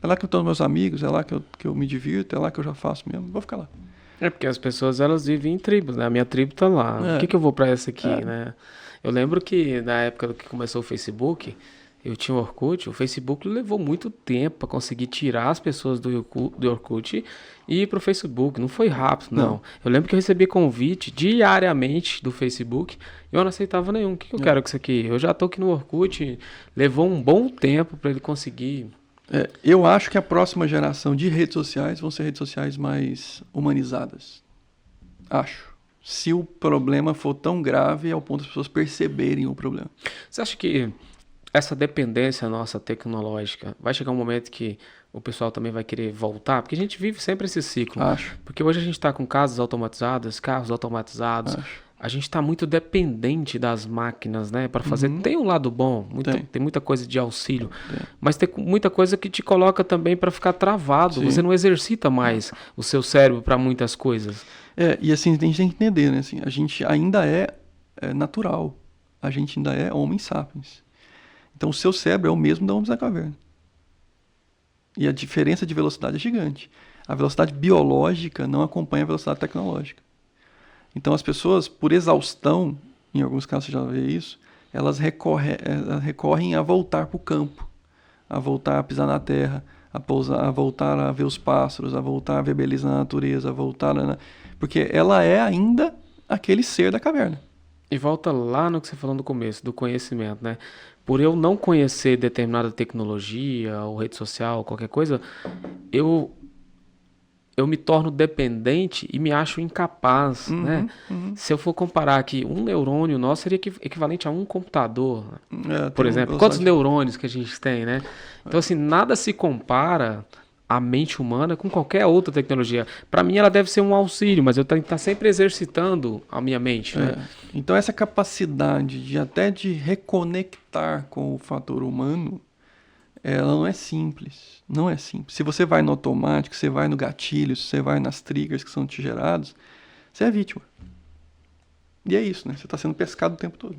É lá que eu estou com meus amigos, é lá que eu me divirto, é lá que eu já faço mesmo, vou ficar lá. É porque as pessoas, elas vivem em tribos, né? A minha tribo tá lá. Por que eu vou pra essa aqui, né? Eu lembro que na época que começou o Facebook, eu tinha o Orkut. O Facebook levou muito tempo para conseguir tirar as pessoas do Orkut e ir pro Facebook. Não foi rápido, não. Eu lembro que eu recebia convite diariamente do Facebook e eu não aceitava nenhum. O que eu quero com isso aqui? Eu já tô aqui no Orkut. Levou um bom tempo para ele conseguir. Eu acho que a próxima geração de redes sociais vão ser redes sociais mais humanizadas. Acho. Se o problema for tão grave ao ponto das pessoas perceberem o problema. Você acha que essa dependência nossa tecnológica vai chegar um momento que o pessoal também vai querer voltar? Porque a gente vive sempre esse ciclo. Acho. Porque hoje a gente está com casas automatizadas, carros automatizados. Acho. A gente está muito dependente das máquinas, né? Para fazer. Tem um lado bom, tem muita coisa de auxílio, mas tem muita coisa que te coloca também para ficar travado. Sim. Você não exercita mais o seu cérebro para muitas coisas. E assim, a gente tem que entender, né? Assim, a gente ainda é natural. A gente ainda é Homo sapiens. Então o seu cérebro é o mesmo da Homo da caverna. E a diferença de velocidade é gigante. A velocidade biológica não acompanha a velocidade tecnológica. Então as pessoas, por exaustão, em alguns casos você já vê isso, elas recorrem a voltar para o campo, a voltar a pisar na terra, a voltar a ver os pássaros, a voltar a ver beleza na natureza, porque ela é ainda aquele ser da caverna. E volta lá no que você falou no começo, do conhecimento, né? Por eu não conhecer determinada tecnologia ou rede social, qualquer coisa, eu me torno dependente e me acho incapaz, né? Se eu for comparar aqui, um neurônio nosso seria equivalente a um computador, por exemplo. Quantos neurônios que a gente tem, né? Então, assim, nada se compara à mente humana com qualquer outra tecnologia. Para mim, ela deve ser um auxílio, mas eu tenho que estar sempre exercitando a minha mente, né? Então, essa capacidade de reconectar com o fator humano, ela não é simples. Não é simples. Se você vai no automático, você vai no gatilho, se você vai nas triggers que são te gerados, você é vítima. E é isso, né? Você está sendo pescado o tempo todo.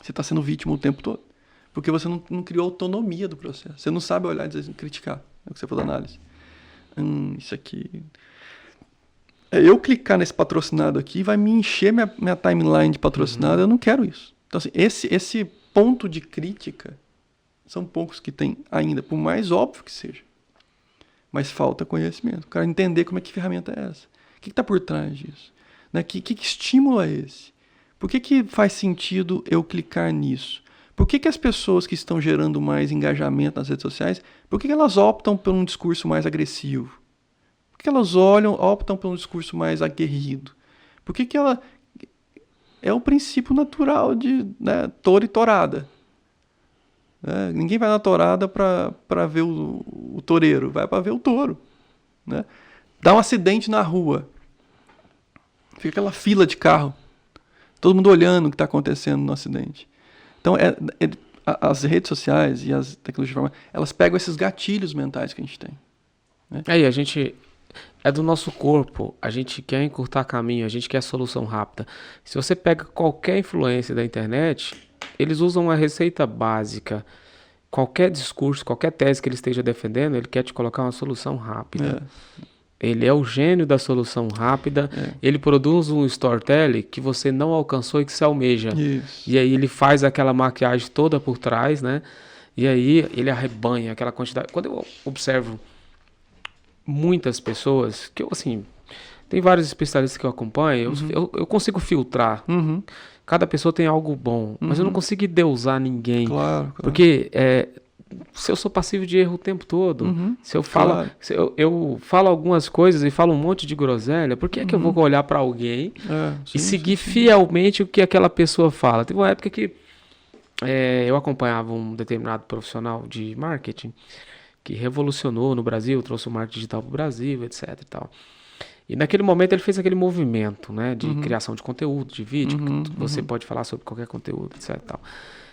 Você está sendo vítima o tempo todo. Porque você não criou autonomia do processo. Você não sabe olhar e dizer, criticar. É o que você falou da análise. Isso aqui... Eu clicar nesse patrocinado aqui vai me encher minha timeline de patrocinado. Eu não quero isso. Então, assim, esse ponto de crítica... São poucos que tem ainda, por mais óbvio que seja. Mas falta conhecimento. O cara entender como é que ferramenta é essa. O que está por trás disso? Né? Que estímulo é esse? Por que faz sentido eu clicar nisso? Por que as pessoas que estão gerando mais engajamento nas redes sociais, por que elas optam por um discurso mais agressivo? Por que elas optam por um discurso mais aguerrido? Por que ela... É o princípio natural de touro e tourada. Ninguém vai na tourada para ver o toureiro, vai para ver o touro. Né? Dá um acidente na rua, fica aquela fila de carro, todo mundo olhando o que está acontecendo no acidente. Então, as redes sociais e as tecnologias, elas pegam esses gatilhos mentais que a gente tem. Né? Aí a gente... É do nosso corpo, a gente quer encurtar caminho, a gente quer solução rápida. Se você pega qualquer influência da internet... Eles usam uma receita básica. Qualquer discurso, qualquer tese que ele esteja defendendo, ele quer te colocar uma solução rápida. Ele é o gênio da solução rápida. Ele produz um storytelling que você não alcançou e que você almeja. Isso. E aí ele faz aquela maquiagem toda por trás, né? E aí ele arrebanha aquela quantidade. Quando eu observo muitas pessoas, que eu, assim... Tem vários especialistas que eu acompanho, eu consigo filtrar. Cada pessoa tem algo bom, mas eu não consigo deusar ninguém. Claro. Porque se eu sou passivo de erro o tempo todo, se eu falo, eu falo algumas coisas e falo um monte de groselha, por que é que eu vou olhar para alguém e seguir fielmente o que aquela pessoa fala? Teve uma época que eu acompanhava um determinado profissional de marketing que revolucionou no Brasil, trouxe o marketing digital para o Brasil, etc. e tal. E naquele momento ele fez aquele movimento, né, de criação de conteúdo, de vídeo, que você pode falar sobre qualquer conteúdo, etc. e tal.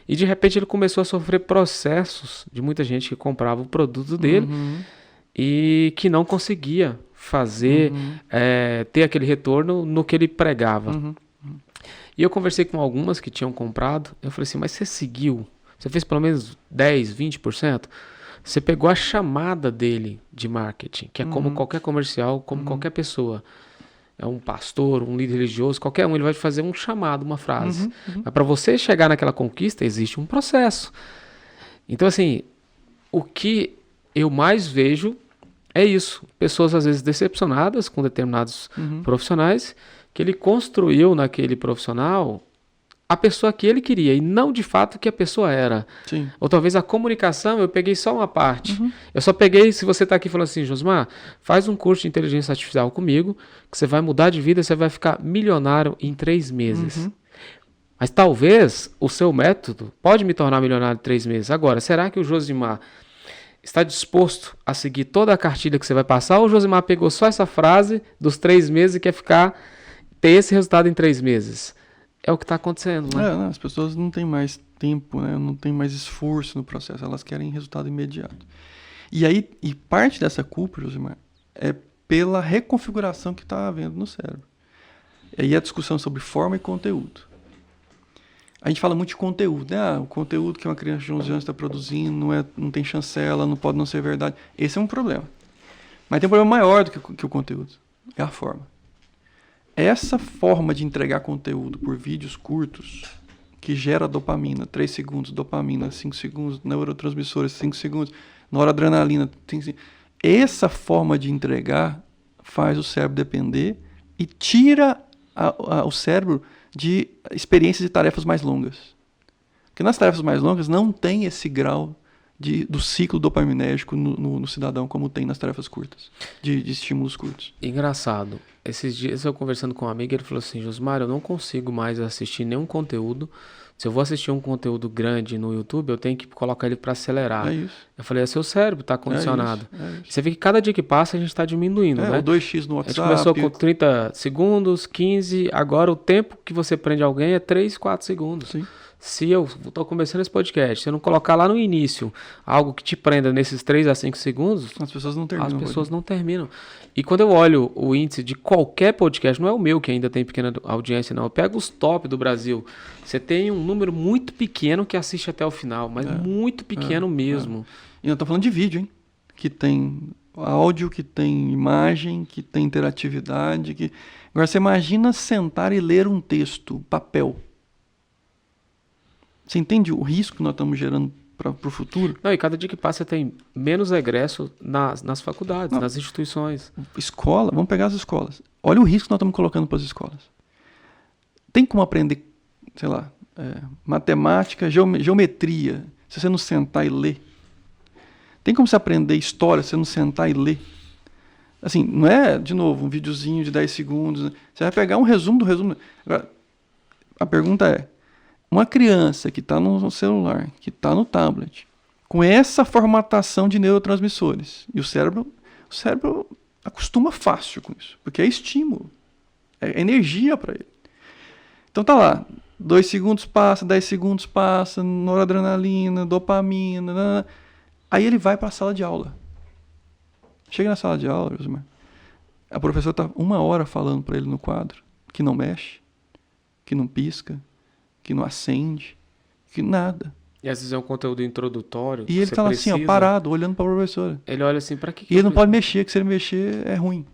E de repente ele começou a sofrer processos de muita gente que comprava o produto dele e que não conseguia fazer, ter aquele retorno no que ele pregava. E eu conversei com algumas que tinham comprado, eu falei assim, mas você seguiu? Você fez pelo menos 10, 20%? Você pegou a chamada dele de marketing, que é como qualquer comercial, como qualquer pessoa. É um pastor, um líder religioso, qualquer um, ele vai fazer um chamado, uma frase. Mas para você chegar naquela conquista, existe um processo. Então, assim, o que eu mais vejo é isso. Pessoas, às vezes, decepcionadas com determinados profissionais, que ele construiu naquele profissional a pessoa que ele queria e não de fato o que a pessoa era. Sim. Ou talvez a comunicação, eu peguei só uma parte. Eu só peguei, se você está aqui falando assim, Josmar, faz um curso de inteligência artificial comigo, que você vai mudar de vida, você vai ficar milionário em 3 meses. Mas talvez o seu método pode me tornar milionário em 3 meses. Agora, será que o Josimar está disposto a seguir toda a cartilha que você vai passar, ou o Josimar pegou só essa frase dos 3 meses e quer ter esse resultado em 3 meses? É o que está acontecendo, né? Não, as pessoas não têm mais tempo, né? Não têm mais esforço no processo, elas querem resultado imediato. E aí, parte dessa culpa, Josimar, é pela reconfiguração que está havendo no cérebro. E aí a discussão sobre forma e conteúdo. A gente fala muito de conteúdo, né? O conteúdo que uma criança de 11 anos está produzindo não tem chancela, não pode não ser verdade. Esse é um problema. Mas tem um problema maior do que o conteúdo. É a forma. Essa forma de entregar conteúdo por vídeos curtos, que gera dopamina, 3 segundos, dopamina, 5 segundos, neurotransmissores, 5 segundos, noradrenalina, 5 segundos. Essa forma de entregar faz o cérebro depender e tira o cérebro de experiências e tarefas mais longas. Porque nas tarefas mais longas não tem esse grau do ciclo dopaminérgico no cidadão como tem nas tarefas curtas, de estímulos curtos. Engraçado. Esses dias eu conversando com um amigo, ele falou assim, Josmar, eu não consigo mais assistir nenhum conteúdo. Se eu vou assistir um conteúdo grande no YouTube, eu tenho que colocar ele para acelerar. É isso. Eu falei, seu cérebro está condicionado. É isso. Você vê que cada dia que passa a gente está diminuindo, né? O 2x no WhatsApp. A gente começou com 30 segundos, 15, agora o tempo que você prende alguém é 3, 4 segundos. Sim. Se eu estou começando esse podcast, se eu não colocar lá no início algo que te prenda nesses 3 a 5 segundos, as pessoas não terminam. As pessoas não terminam. E quando eu olho o índice de qualquer podcast, não é o meu que ainda tem pequena audiência, não. Eu pego os top do Brasil. Você tem um número muito pequeno que assiste até o final, mas muito pequeno mesmo. E eu estou falando de vídeo, hein? Que tem áudio, que tem imagem, que tem interatividade. Agora, você imagina sentar e ler um texto, papel. Você entende o risco que nós estamos gerando para o futuro? Não, e cada dia que passa tem menos regresso nas faculdades, nas instituições. Escola, vamos pegar as escolas. Olha o risco que nós estamos colocando para as escolas. Tem como aprender, sei lá, matemática, geometria, se você não sentar e ler? Tem como você aprender história se você não sentar e ler? Assim, não é, de novo, um videozinho de 10 segundos. Né? Você vai pegar um resumo do resumo. Agora, a pergunta é, uma criança que está no celular, que está no tablet, com essa formatação de neurotransmissores, e o cérebro acostuma fácil com isso, porque é estímulo, é energia para ele. Então tá lá, 2 segundos passa, 10 segundos passa, noradrenalina, dopamina, aí ele vai para a sala de aula. Chega na sala de aula, Josimar, a professora está 1 hora falando para ele no quadro, que não mexe, que não pisca, que não acende, que nada. E às vezes é um conteúdo introdutório. E ele tá lá assim, ó, parado, olhando para a professora. Ele olha assim, para que E ele não pode mexer, que se ele mexer é ruim.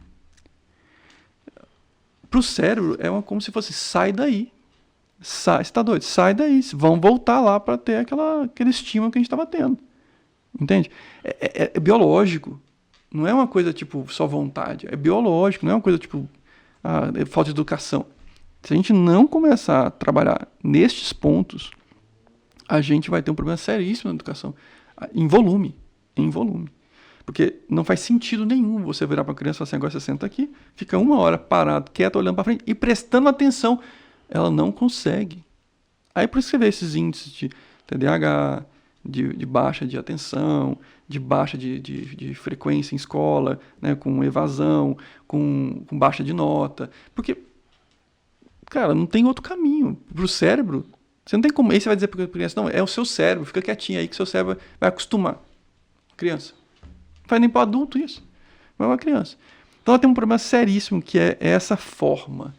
Para o cérebro como se fosse, sai daí. Você está doido? Sai daí. Vão voltar lá para ter aquele estímulo que a gente estava tendo. Entende? É biológico. Não é uma coisa tipo só vontade. É biológico, não é uma coisa tipo falta de educação. Se a gente não começar a trabalhar nestes pontos, a gente vai ter um problema seríssimo na educação. Em volume. Porque não faz sentido nenhum você virar para a criança e falar assim, agora você senta aqui, fica 1 hora parado, quieto, olhando para frente e prestando atenção. Ela não consegue. Aí por isso que você vê esses índices de TDAH, de baixa de atenção, de baixa de frequência em escola, né, com evasão, com baixa de nota. Porque, cara, não tem outro caminho. Para o cérebro, Você não tem como. Aí você vai dizer para a criança, não, é o seu cérebro, fica quietinho aí que seu cérebro vai acostumar. Criança. Não faz nem para adulto isso. Mas é uma criança. Então ela tem um problema seríssimo que é essa forma.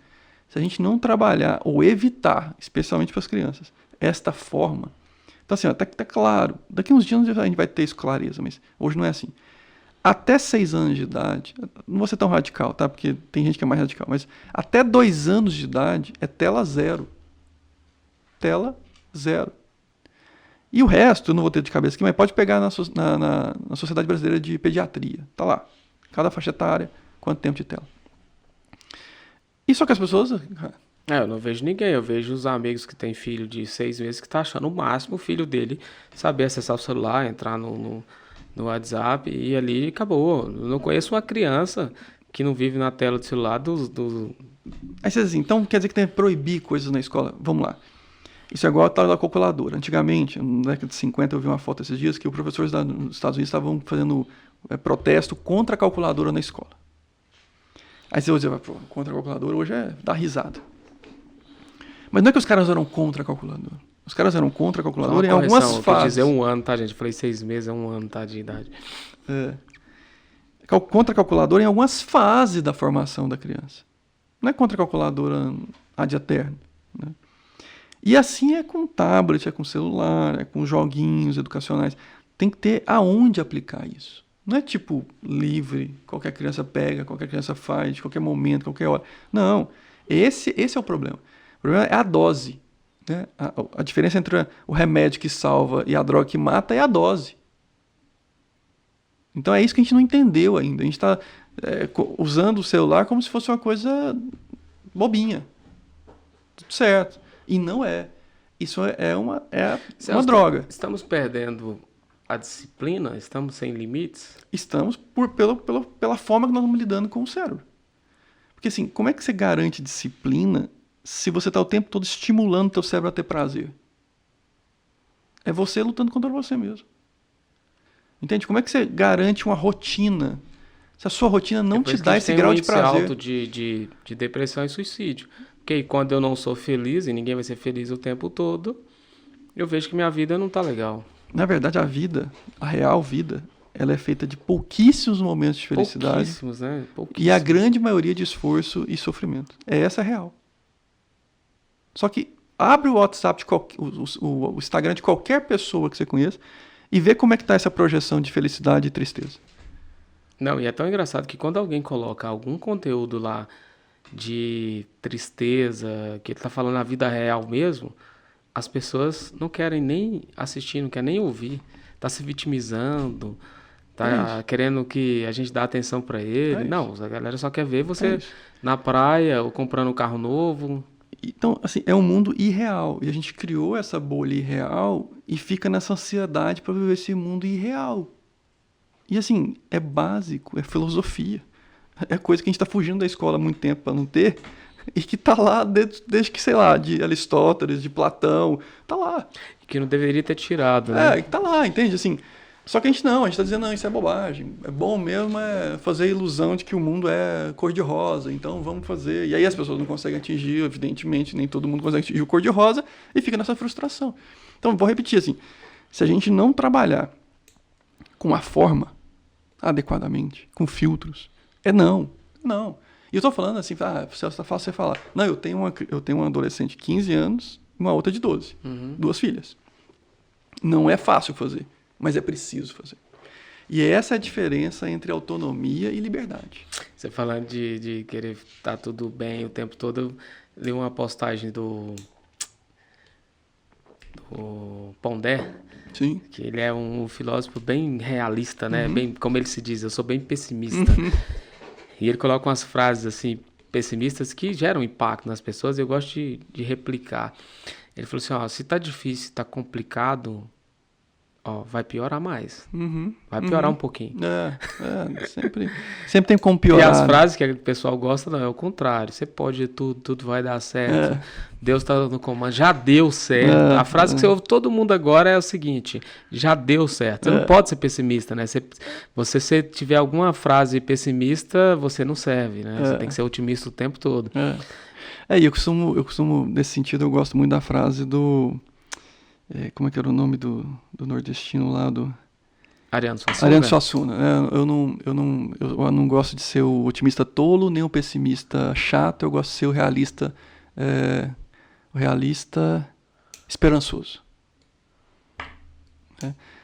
Se a gente não trabalhar ou evitar, especialmente para as crianças, esta forma. Então assim, ó, tá claro. Daqui uns dias a gente vai ter isso clareza, mas hoje não é assim. Até 6 anos de idade, não vou ser tão radical, tá? Porque tem gente que é mais radical, mas até 2 anos de idade é tela zero. Tela zero. E o resto, eu não vou ter de cabeça aqui, mas pode pegar na Sociedade Brasileira de Pediatria. Tá lá. Cada faixa etária, quanto tempo de tela. E só que as pessoas... Eu não vejo ninguém. Eu vejo os amigos que têm filho de 6 meses que tá achando o máximo o filho dele saber acessar o celular, entrar no WhatsApp e ali acabou. Eu não conheço uma criança que não vive na tela do celular Aí você diz assim, então quer dizer que tem que proibir coisas na escola? Vamos lá. Isso é igual a tal da calculadora. Antigamente, na década de 50, eu vi uma foto esses dias que os professores dos Estados Unidos estavam fazendo protesto contra a calculadora na escola. Aí você vai dizer, contra a calculadora hoje é dar risada. Mas não é que os caras eram contra a calculadora. Os caras eram contra a calculadora em algumas fases. Eu quis dizer 1 ano, tá, gente? Eu falei 6 meses, é 1 ano, tá, de idade. Contra a calculadora em algumas fases da formação da criança. Não é contra a calculadora ad eterno, né? E assim é com tablet, é com celular, é com joguinhos educacionais. Tem que ter aonde aplicar isso. Não é tipo livre, qualquer criança pega, qualquer criança faz, de qualquer momento, qualquer hora. Não, esse é o problema. O problema é a dose, né? A diferença entre o remédio que salva e a droga que mata é a dose. Então é isso que a gente não entendeu ainda. A gente está usando o celular como se fosse uma coisa bobinha. Tudo certo. E não é. Isso é uma droga. Estamos perdendo a disciplina? Estamos sem limites? Estamos pela forma que nós estamos lidando com o cérebro. Porque assim, como é que você garante disciplina se você está o tempo todo estimulando o teu cérebro a ter prazer? É você lutando contra você mesmo. Entende? Como é que você garante uma rotina se a sua rotina não te dá esse grau de prazer? Alto de depressão e suicídio. Porque quando eu não sou feliz, e ninguém vai ser feliz o tempo todo, eu vejo que minha vida não tá legal. Na verdade, a vida, a real vida, ela é feita de pouquíssimos momentos de felicidade. Pouquíssimos, né? Pouquíssimos. E a grande maioria de esforço e sofrimento. Essa é a real. Só que abre o WhatsApp, o Instagram de qualquer pessoa que você conheça e vê como é que tá essa projeção de felicidade e tristeza. Não, e é tão engraçado que quando alguém coloca algum conteúdo lá de tristeza, que ele tá falando a vida real mesmo, as pessoas não querem nem assistir, não querem nem ouvir. Tá se vitimizando, tá querendo que a gente dê atenção para ele. Não, a galera só quer ver você na praia ou comprando um carro novo. Então, assim, é um mundo irreal. E a gente criou essa bolha irreal e fica nessa ansiedade para viver esse mundo irreal. E assim, é básico, é filosofia. É coisa que a gente está fugindo da escola há muito tempo para não ter, e que está lá desde que, sei lá, de Aristóteles, de Platão, tá lá. Que não deveria ter tirado, né? Tá lá, entende? Assim, só que a gente está dizendo, não, isso é bobagem. É bom mesmo fazer a ilusão de que o mundo é cor-de-rosa, então vamos fazer. E aí as pessoas não conseguem atingir, evidentemente, nem todo mundo consegue atingir o cor-de-rosa, e fica nessa frustração. Então, vou repetir assim, se a gente não trabalhar com a forma adequadamente, com filtros, não. E eu tô falando assim, você falar, não, eu tenho uma adolescente de 15 anos e uma outra de 12, 2 filhas. Não é fácil fazer, mas é preciso fazer. E essa é a diferença entre autonomia e liberdade. Você falando de querer estar tudo bem o tempo todo, eu li uma postagem do Pondé. Sim. Que ele é um filósofo bem realista, né? Bem, como ele se diz, eu sou bem pessimista. E ele coloca umas frases assim pessimistas que geram impacto nas pessoas e eu gosto de replicar. Ele falou assim, se tá difícil, tá complicado, Ó, vai piorar mais. Uhum, Vai piorar um pouquinho. Sempre tem como E piorar. as frases que o pessoal gosta, não, é o contrário. Você pode tudo, tudo vai dar certo. Deus está no comando. Já deu certo. A frase que você ouve todo mundo agora é o seguinte: já deu certo. Você não pode ser pessimista, né? Se tiver alguma frase pessimista, você não serve, né? Você tem que ser otimista o tempo todo. E eu costumo, nesse sentido, eu gosto muito da frase do... como é que era o nome do nordestino lá, Ariano Suassuna. Ariano Suassuna. Eu não gosto de ser o otimista tolo, nem o pessimista chato, eu gosto de ser o realista esperançoso.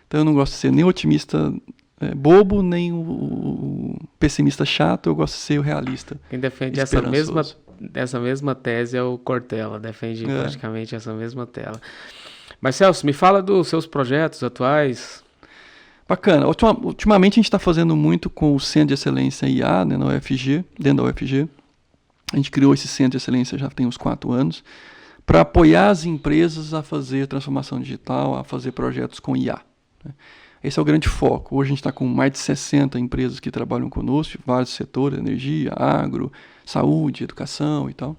Então eu não gosto de ser nem o otimista bobo, nem o pessimista chato, eu gosto de ser o realista. Quem defende essa mesma tese é o Cortella, defende praticamente essa mesma tela. Mas, Celso, me fala dos seus projetos atuais. Bacana. Ultimamente a gente está fazendo muito com o Centro de Excelência IA, né, na UFG, dentro da UFG. A gente criou esse Centro de Excelência já tem uns 4 anos, para apoiar as empresas a fazer transformação digital, a fazer projetos com IA. Né. Esse é o grande foco. Hoje a gente está com mais de 60 empresas que trabalham conosco, vários setores, energia, agro, saúde, educação e tal.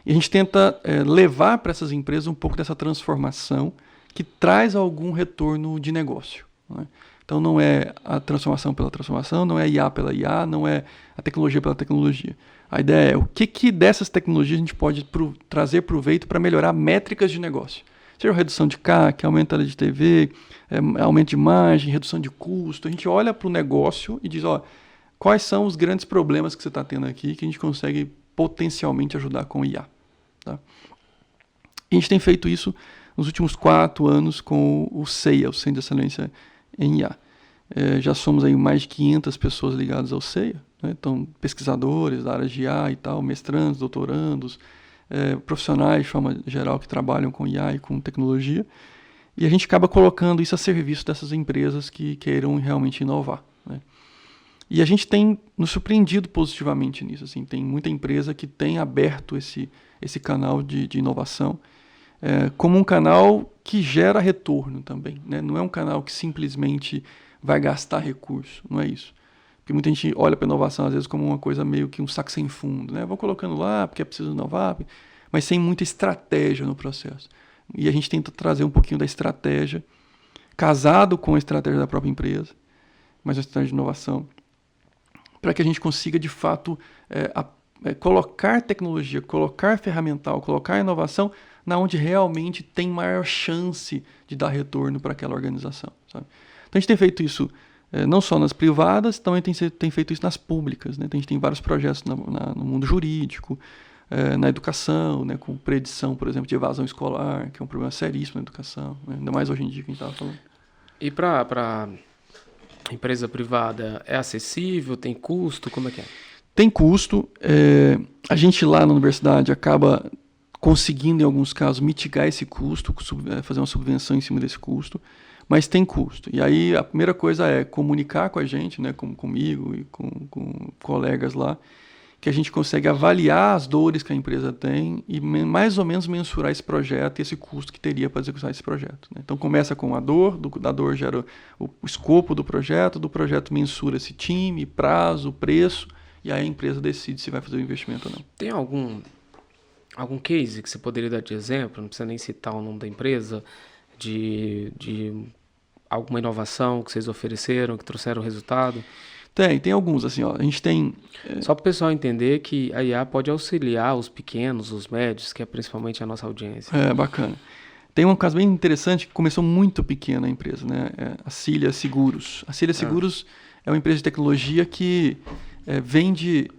E a gente tenta levar para essas empresas um pouco dessa transformação que traz algum retorno de negócio. Né? Então não é a transformação pela transformação, não é a IA pela IA, não é a tecnologia pela tecnologia. A ideia é o que dessas tecnologias a gente pode trazer proveito para melhorar métricas de negócio. Seja redução de CAC, aumento da LTV, aumento de margem, redução de custo. A gente olha para o negócio e diz, quais são os grandes problemas que você está tendo aqui que a gente consegue potencialmente ajudar com IA. Tá? E a gente tem feito isso nos últimos 4 anos com o CEIA, o Centro de Excelência em IA. Já somos aí mais de 500 pessoas ligadas ao CEIA, né? Então pesquisadores da área de IA e tal, mestrandos, doutorandos, profissionais de forma geral que trabalham com IA e com tecnologia, e a gente acaba colocando isso a serviço dessas empresas que queiram realmente inovar. Né? E a gente tem nos surpreendido positivamente nisso. Assim, tem muita empresa que tem aberto esse canal de inovação como um canal que gera retorno também. Né? Não é um canal que simplesmente vai gastar recurso, não é isso. Porque muita gente olha para a inovação às vezes como uma coisa meio que um saco sem fundo. Né? Vou colocando lá porque é preciso inovar, mas sem muita estratégia no processo. E a gente tenta trazer um pouquinho da estratégia, casado com a estratégia da própria empresa, mas uma estratégia de inovação, para que a gente consiga, de fato, colocar tecnologia, colocar ferramental, colocar inovação na onde realmente tem maior chance de dar retorno para aquela organização. Sabe? Então a gente tem feito isso não só nas privadas, também tem feito isso nas públicas. Né? Então, a gente tem vários projetos no mundo jurídico, na educação, né? Com predição, por exemplo, de evasão escolar, que é um problema seríssimo na educação, né? Ainda mais hoje em dia que a gente estava falando. E para empresa privada, é acessível? Tem custo? Como é que é? Tem custo. A gente lá na universidade acaba conseguindo, em alguns casos, mitigar esse custo, fazer uma subvenção em cima desse custo, mas tem custo. E aí a primeira coisa é comunicar com a gente, né, comigo e com colegas lá, que a gente consegue avaliar as dores que a empresa tem e mais ou menos mensurar esse projeto e esse custo que teria para executar esse projeto. Né? Então começa com a dor, da dor gera o escopo do projeto mensura esse time, prazo, preço, e aí a empresa decide se vai fazer o investimento ou não. Tem algum case que você poderia dar de exemplo, não precisa nem citar o nome da empresa, de alguma inovação que vocês ofereceram, que trouxeram resultado? Tem alguns, assim, a gente tem... Só para o pessoal entender que a IA pode auxiliar os pequenos, os médios, que é principalmente a nossa audiência. Bacana. Tem um caso bem interessante que começou muito pequena a empresa, né? A Cília Seguros. A Cília Seguros é uma empresa de tecnologia que vende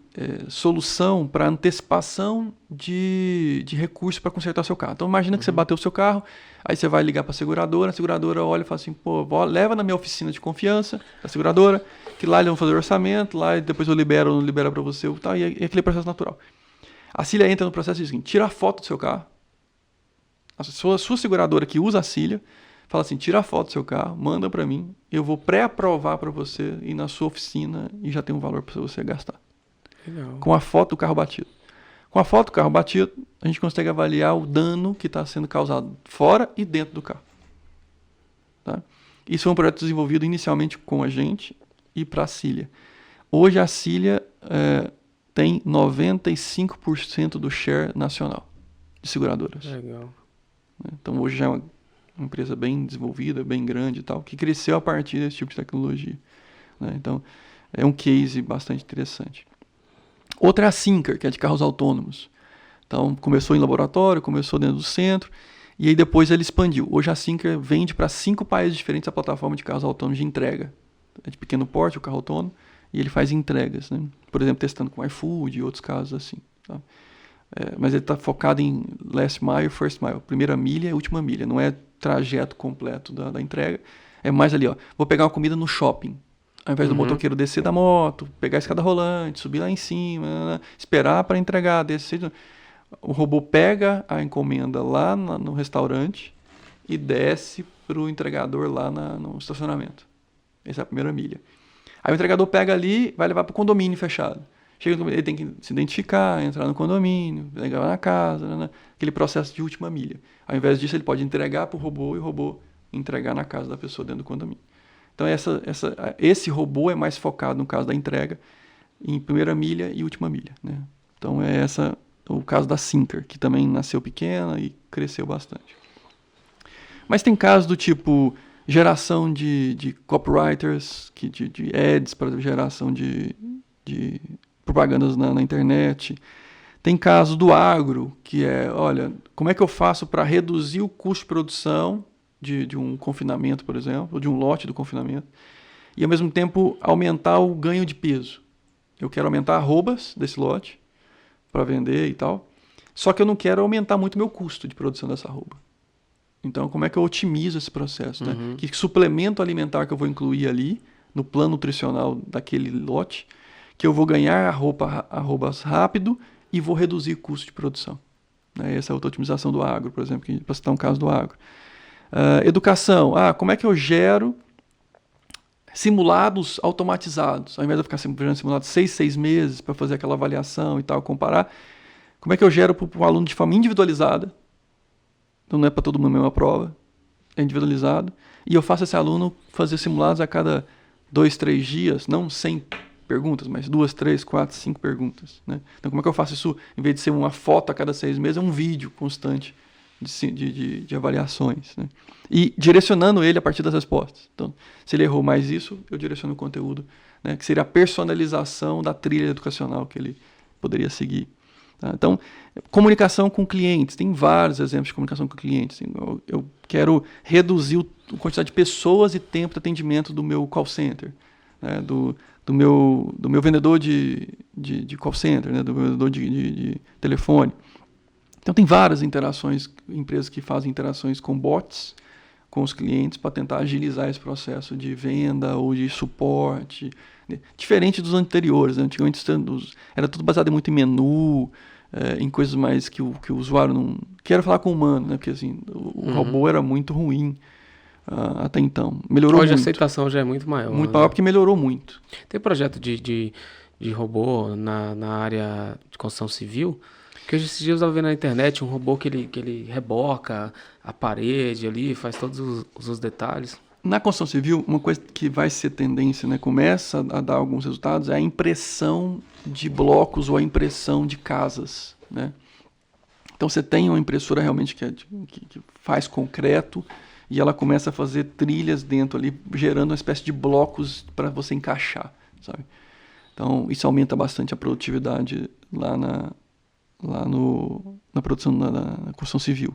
solução para antecipação de recursos para consertar seu carro. Então imagina que você bateu o seu carro, aí você vai ligar para a seguradora olha e fala assim, leva na minha oficina de confiança da seguradora, que lá eles vão fazer o orçamento, lá depois eu libero ou não libero para você, tal, e é aquele processo natural. A Cília entra no processo e diz assim, tira a foto do seu carro, a sua seguradora que usa a Cília, fala assim, tira a foto do seu carro, manda para mim, eu vou pré-aprovar para você ir na sua oficina e já tem um valor para você gastar. Legal. Com a foto do carro batido. Com a foto do carro batido, a gente consegue avaliar o dano que está sendo causado fora e dentro do carro. Tá? Isso foi um projeto desenvolvido inicialmente com a gente e para a Cilia. Hoje a Cilia tem 95% do share nacional de seguradoras. Legal. Então hoje já é uma empresa bem desenvolvida, bem grande e tal, que cresceu a partir desse tipo de tecnologia. Né? Então é um case bastante interessante. Outra é a Syncer, que é de carros autônomos. Então começou em laboratório, começou dentro do centro, e aí depois ele expandiu. Hoje a Syncer vende para 5 países diferentes a plataforma de carros autônomos de entrega. É de pequeno porte o carro autônomo, e ele faz entregas, né? Por exemplo, testando com iFood e outros casos assim. Tá? Mas ele está focado em last mile, first mile, primeira milha e última milha. Não é trajeto completo da entrega. É mais ali, ó. Vou pegar uma comida no shopping. Ao invés do motoqueiro descer da moto, pegar a escada rolante, subir lá em cima, esperar para entregar, descer. O robô pega a encomenda lá no restaurante e desce para o entregador lá no estacionamento. Essa é a primeira milha. Aí o entregador pega ali, vai levar para o condomínio fechado. Chega, ele tem que se identificar, entrar no condomínio, levar na casa, né? Aquele processo de última milha. Ao invés disso, ele pode entregar para o robô e o robô entregar na casa da pessoa dentro do condomínio. Então esse robô é mais focado no caso da entrega em primeira milha e última milha. Né? Então é o caso da Syncer, que também nasceu pequena e cresceu bastante. Mas tem casos do tipo geração de copywriters, de ads para geração de propagandas na internet. Tem casos do agro, que é, olha, como é que eu faço para reduzir o custo de produção de um confinamento, por exemplo, ou de um lote do confinamento, e ao mesmo tempo aumentar o ganho de peso. Eu quero aumentar arrobas desse lote para vender e tal, só que eu não quero aumentar muito o meu custo de produção dessa arroba. Então, como é que eu otimizo esse processo? Né? Que suplemento alimentar que eu vou incluir ali no plano nutricional daquele lote, que eu vou ganhar arrobas rápido e vou reduzir o custo de produção. Né? Essa é a outra otimização do agro, por exemplo, para citar um caso do agro. Educação. Como é que eu gero simulados automatizados? Ao invés de eu ficar gerando simulados 6 meses para fazer aquela avaliação e tal, comparar, como é que eu gero para o aluno de forma individualizada? Então não é para todo mundo a mesma prova, é individualizado. E eu faço esse aluno fazer simulados a cada 2, 3 dias, não 100 perguntas, mas 2, 3, 4, 5 perguntas. Né? Então como é que eu faço isso? Em vez de ser uma foto a cada 6 meses, é um vídeo constante de avaliações. Né? E direcionando ele a partir das respostas. Então, se ele errou mais isso, eu direciono o conteúdo, né? Que seria a personalização da trilha educacional que ele poderia seguir. Tá? Então, comunicação com clientes. Tem vários exemplos de comunicação com clientes. Eu quero reduzir a quantidade de pessoas e tempo de atendimento do meu call center, né? do meu vendedor de call center, né? Do meu vendedor de telefone. Então tem várias interações, empresas que fazem interações com bots, com os clientes, para tentar agilizar esse processo de venda ou de suporte, né? Diferente dos anteriores. Né? Antigamente era tudo baseado muito em menu, em coisas mais que o usuário não... Quero falar com o humano, né? Porque assim, o robô era muito ruim até então. Melhorou Hoje muito. A aceitação já é muito maior. Muito maior porque melhorou muito. Tem projeto de robô na área de construção civil, que hoje esses dias eu estava vendo na internet um robô que ele reboca a parede ali, faz todos os detalhes. Na construção civil, uma coisa que vai ser tendência, né, começa a dar alguns resultados, é a impressão de blocos ou a impressão de casas. Né? Então você tem uma impressora realmente que faz concreto e ela começa a fazer trilhas dentro ali, gerando uma espécie de blocos para você encaixar. Sabe? Então isso aumenta bastante a produtividade lá na produção, na construção civil.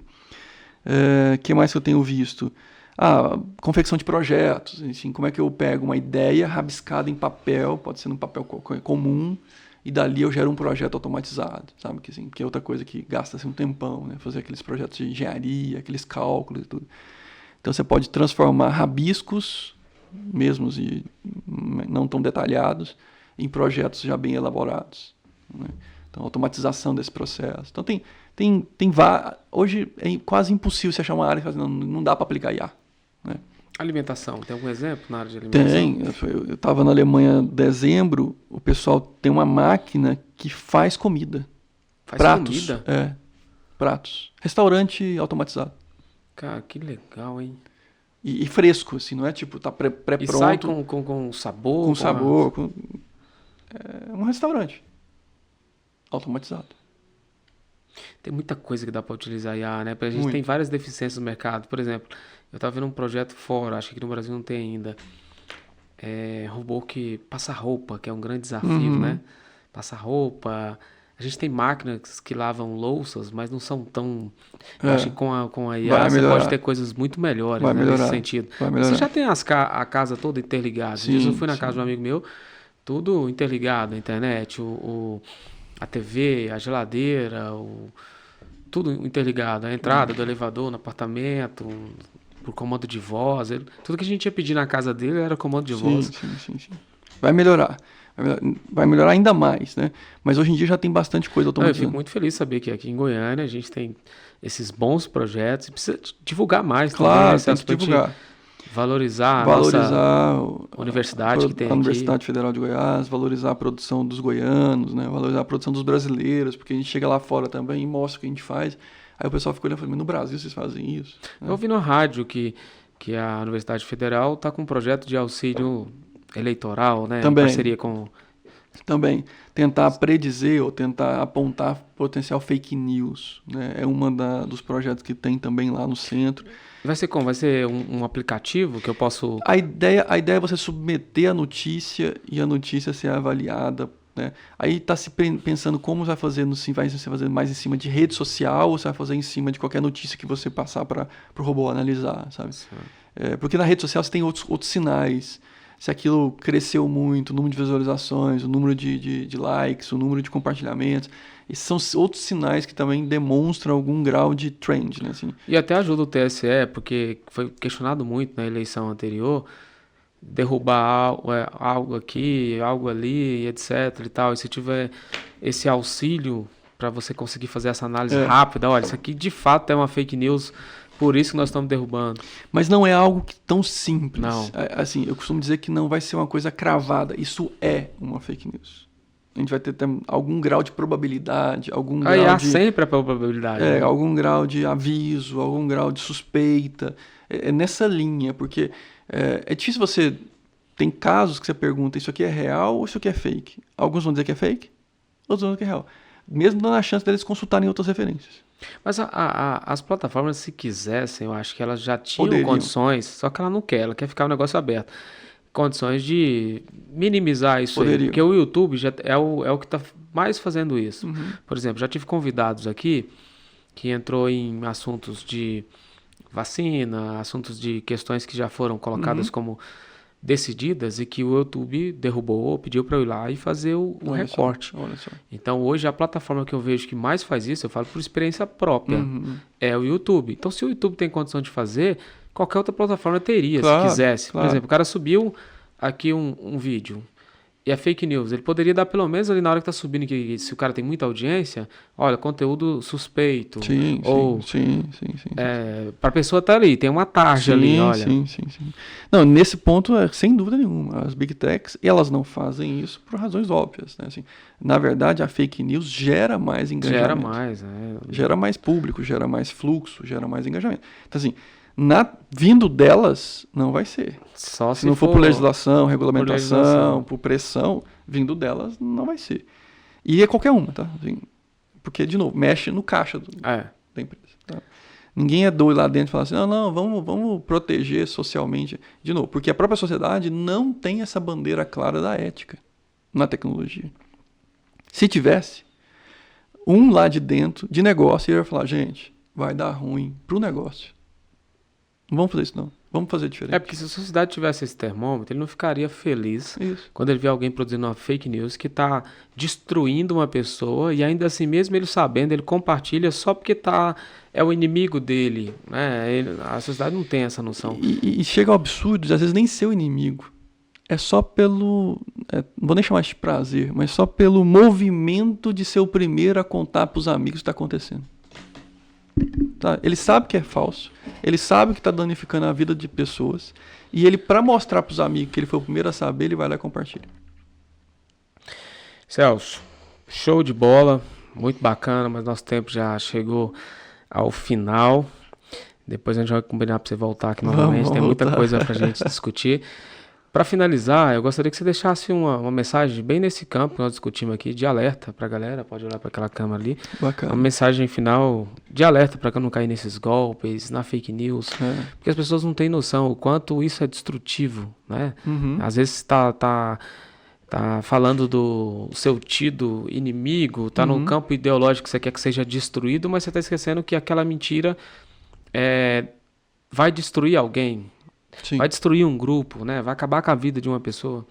Que mais que eu tenho visto? Confecção de projetos. Assim, como é que eu pego uma ideia rabiscada em papel, pode ser num papel comum, e dali eu gero um projeto automatizado, sabe? Que é outra coisa que gasta um tempão, né? Fazer aqueles projetos de engenharia, aqueles cálculos e tudo. Então você pode transformar rabiscos, mesmos e não tão detalhados, em projetos já bem elaborados. Né? Então, automatização desse processo. Então, hoje é quase impossível você achar uma área que não dá para aplicar IA. Né? Alimentação, tem algum exemplo na área de alimentação? Tem. Eu estava na Alemanha em dezembro, o pessoal tem uma máquina que faz comida. Faz pratos, comida? Pratos. Restaurante automatizado. Cara, que legal, hein? E fresco, assim, não é tipo, tá E pré-pronto. sai com sabor. Com sabor. É um restaurante automatizado. Tem muita coisa que dá para utilizar IA, né? A gente tem Muito. várias deficiências no mercado. Por exemplo, eu estava vendo um projeto fora, acho que aqui no Brasil não tem ainda. Robô que passa roupa, que é um grande desafio, né? Uhum. Passa roupa. A gente tem máquinas que lavam louças, mas não são tão. Eu acho É, que com a IA vai você pode ter melhorar. coisas muito melhores, Vai né? Nesse melhorar. sentido. Vai Você já melhorar. tem a casa toda interligada. Um dia eu Sim, fui na casa de um sim. amigo meu, tudo interligado, a internet, a TV, a geladeira, tudo interligado. A entrada do elevador no apartamento, por comando de voz. Tudo que a gente ia pedir na casa dele era comando de Sim, voz. sim, sim, sim. Vai melhorar. Vai melhorar ainda mais, né? Mas hoje em dia já tem bastante coisa Não, eu fico automatizando. muito feliz de saber que aqui em Goiânia a gente tem esses bons projetos e precisa divulgar mais também, né, Claro, tem Celso, que pra gente divulgar. valorizar a nossa Valorizar universidade que tem a aqui. Universidade Federal de Goiás, valorizar a produção dos goianos, né? Valorizar a produção dos brasileiros, porque a gente chega lá fora também e mostra o que a gente faz. Aí o pessoal fica olhando e fala, mas no Brasil vocês fazem isso? Eu Né? ouvi no rádio que a Universidade Federal está com um projeto de auxílio eleitoral, né, em Também, parceria com... também, tentar predizer ou tentar apontar potencial fake news, né? É uma dos projetos que tem também lá no centro. Vai ser como? Vai ser um aplicativo que eu posso... A ideia é você submeter a notícia e a notícia ser avaliada, né? Aí está se pensando como vai fazer, vai você fazer mais em cima de rede social ou você vai fazer em cima de qualquer notícia que você passar para o robô analisar, sabe? Porque na rede social você tem outros sinais. Se aquilo cresceu muito, o número de visualizações, o número de likes, o número de compartilhamentos. Esses são outros sinais que também demonstram algum grau de trend, né? Assim, E até ajuda o TSE, porque foi questionado muito na eleição anterior, derrubar algo aqui, algo ali, etc e tal. E se tiver esse auxílio para você conseguir fazer essa análise é. rápida, olha, isso aqui de fato é uma fake news, por isso que nós estamos derrubando. Mas não é algo tão simples. Não. Assim, eu costumo dizer que não vai ser uma coisa cravada. Isso é uma fake news. A gente vai ter algum grau de probabilidade, Aí há sempre a probabilidade, né? algum grau de aviso, algum grau de suspeita. É nessa linha, porque é difícil você... Tem casos que você pergunta, isso aqui é real ou isso aqui é fake? Alguns vão dizer que é fake, outros vão dizer que é real. Mesmo dando a chance deles consultarem outras referências. Mas as plataformas, se quisessem, eu acho que elas já tinham Poderiam. condições, só que ela quer ficar o negócio aberto. Condições de minimizar isso aí. Poderiam. Porque o YouTube já é o que está mais fazendo isso. Uhum. Por exemplo, já tive convidados aqui que entrou em assuntos de vacina, assuntos de questões que já foram colocadas como decididas e que o YouTube derrubou, pediu para eu ir lá e fazer o Olha recorte. só, olha só. Então hoje a plataforma que eu vejo que mais faz isso, eu falo por experiência própria, Uhum. é o YouTube. Então se o YouTube tem condição de fazer, qualquer outra plataforma teria, Claro, se quisesse. claro. Por exemplo, o cara subiu aqui um vídeo e é fake news. Ele poderia dar pelo menos ali na hora que tá subindo, que se o cara tem muita audiência, olha, conteúdo suspeito. Sim, Ou sim. para a pessoa estar ali, tem uma tarja ali, olha. Sim. Não, nesse ponto, sem dúvida nenhuma, as Big Techs, elas não fazem isso por razões óbvias, né? Assim, na verdade, a fake news gera mais engajamento. Gera mais, né? Gera mais público, gera mais fluxo, gera mais engajamento. Então, assim, vindo delas, não vai ser. Só Se não for por legislação, regulamentação, por pressão, vindo delas, não vai ser. E é qualquer uma, tá? Assim, porque, de novo, mexe no caixa da empresa. Tá? Ninguém é doido lá dentro e fala assim, não, vamos proteger socialmente. De novo, porque a própria sociedade não tem essa bandeira clara da ética na tecnologia. Se tivesse, um lá de dentro, de negócio, ia falar, gente, vai dar ruim pro negócio. Não vamos fazer isso, não. Vamos fazer diferente. É porque se a sociedade tivesse esse termômetro, ele não ficaria feliz quando ele vê alguém produzindo uma fake news que está destruindo uma pessoa e ainda assim, mesmo ele sabendo, ele compartilha só porque é o inimigo dele. Né? A sociedade não tem essa noção. E chega ao absurdo de às vezes nem ser o inimigo. É só pelo... não vou nem chamar de prazer, mas só pelo movimento de ser o primeiro a contar para os amigos o que está acontecendo. Tá? Ele sabe que é falso, ele sabe que está danificando a vida de pessoas, e ele, para mostrar para os amigos que ele foi o primeiro a saber, ele vai lá e compartilha. Celso, show de bola, muito bacana, mas nosso tempo já chegou ao final. Depois a gente vai combinar para você voltar aqui novamente. Tem muita coisa para a gente discutir. Para finalizar, eu gostaria que você deixasse uma mensagem bem nesse campo que nós discutimos aqui, de alerta para a galera. Pode olhar para aquela câmera ali. Bacana. Uma mensagem final de alerta para que eu não caia nesses golpes, na fake news. Porque as pessoas não têm noção o quanto isso é destrutivo, né? Às vezes tá falando do seu tido inimigo, tá no campo ideológico que você quer que seja destruído, mas você está esquecendo que aquela mentira vai destruir alguém. Sim. Vai destruir um grupo, né? Vai acabar com a vida de uma pessoa.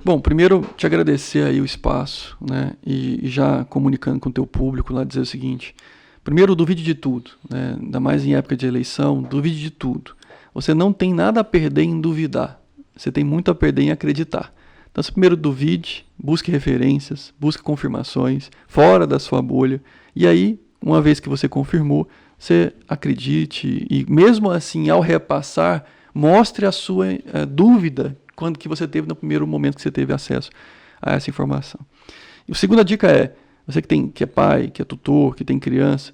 Bom, primeiro te agradecer aí o espaço, né? E já comunicando com o teu público lá, dizer o seguinte: primeiro, duvide de tudo, né? Ainda mais em época de eleição, duvide de tudo. Você não tem nada a perder em duvidar, você tem muito a perder em acreditar. Então, primeiro duvide, busque referências, busque confirmações fora da sua bolha, e aí, uma vez que você confirmou, você acredite e, mesmo assim, ao repassar, mostre a sua dúvida quando que você teve no primeiro momento que você teve acesso a essa informação. E a segunda dica é, você que é pai, que é tutor, que tem criança,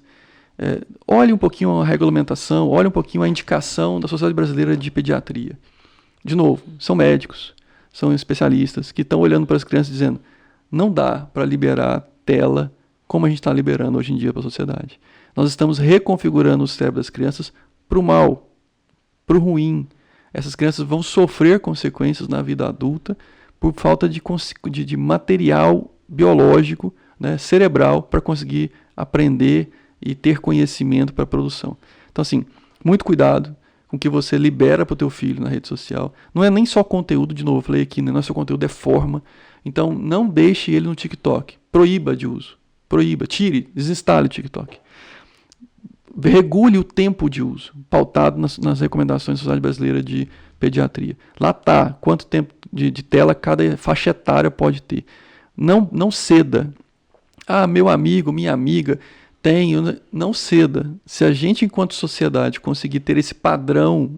olhe um pouquinho a regulamentação, olhe um pouquinho a indicação da Sociedade Brasileira de Pediatria. De novo, são médicos, são especialistas que estão olhando para as crianças dizendo: não dá para liberar tela como a gente está liberando hoje em dia para a sociedade. Nós estamos reconfigurando o cérebro das crianças para o mal, para o ruim. Essas crianças vão sofrer consequências na vida adulta por falta de material biológico, né, cerebral, para conseguir aprender e ter conhecimento para a produção. Então, assim, muito cuidado com o que você libera para o teu filho na rede social. Não é nem só conteúdo, de novo, eu falei aqui, né, não é só conteúdo, é forma. Então, não deixe ele no TikTok. Proíba de uso. Proíba, tire, desinstale o TikTok. Regule o tempo de uso, pautado nas recomendações da Sociedade Brasileira de Pediatria. Lá está, quanto tempo de tela cada faixa etária pode ter. Não ceda. Ah, meu amigo, minha amiga, não ceda. Se a gente, enquanto sociedade, conseguir ter esse padrão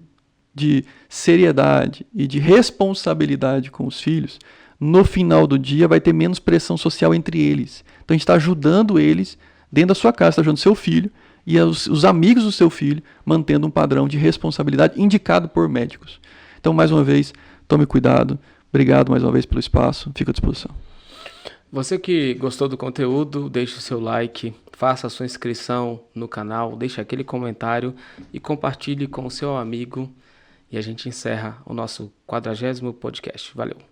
de seriedade e de responsabilidade com os filhos, no final do dia vai ter menos pressão social entre eles. Então a gente está ajudando eles dentro da sua casa, está ajudando seu filho e os amigos do seu filho, mantendo um padrão de responsabilidade indicado por médicos. Então, mais uma vez, tome cuidado. Obrigado mais uma vez pelo espaço. Fico à disposição. Você que gostou do conteúdo, deixe o seu like, faça a sua inscrição no canal, deixe aquele comentário e compartilhe com o seu amigo. E a gente encerra o nosso 40º podcast. Valeu!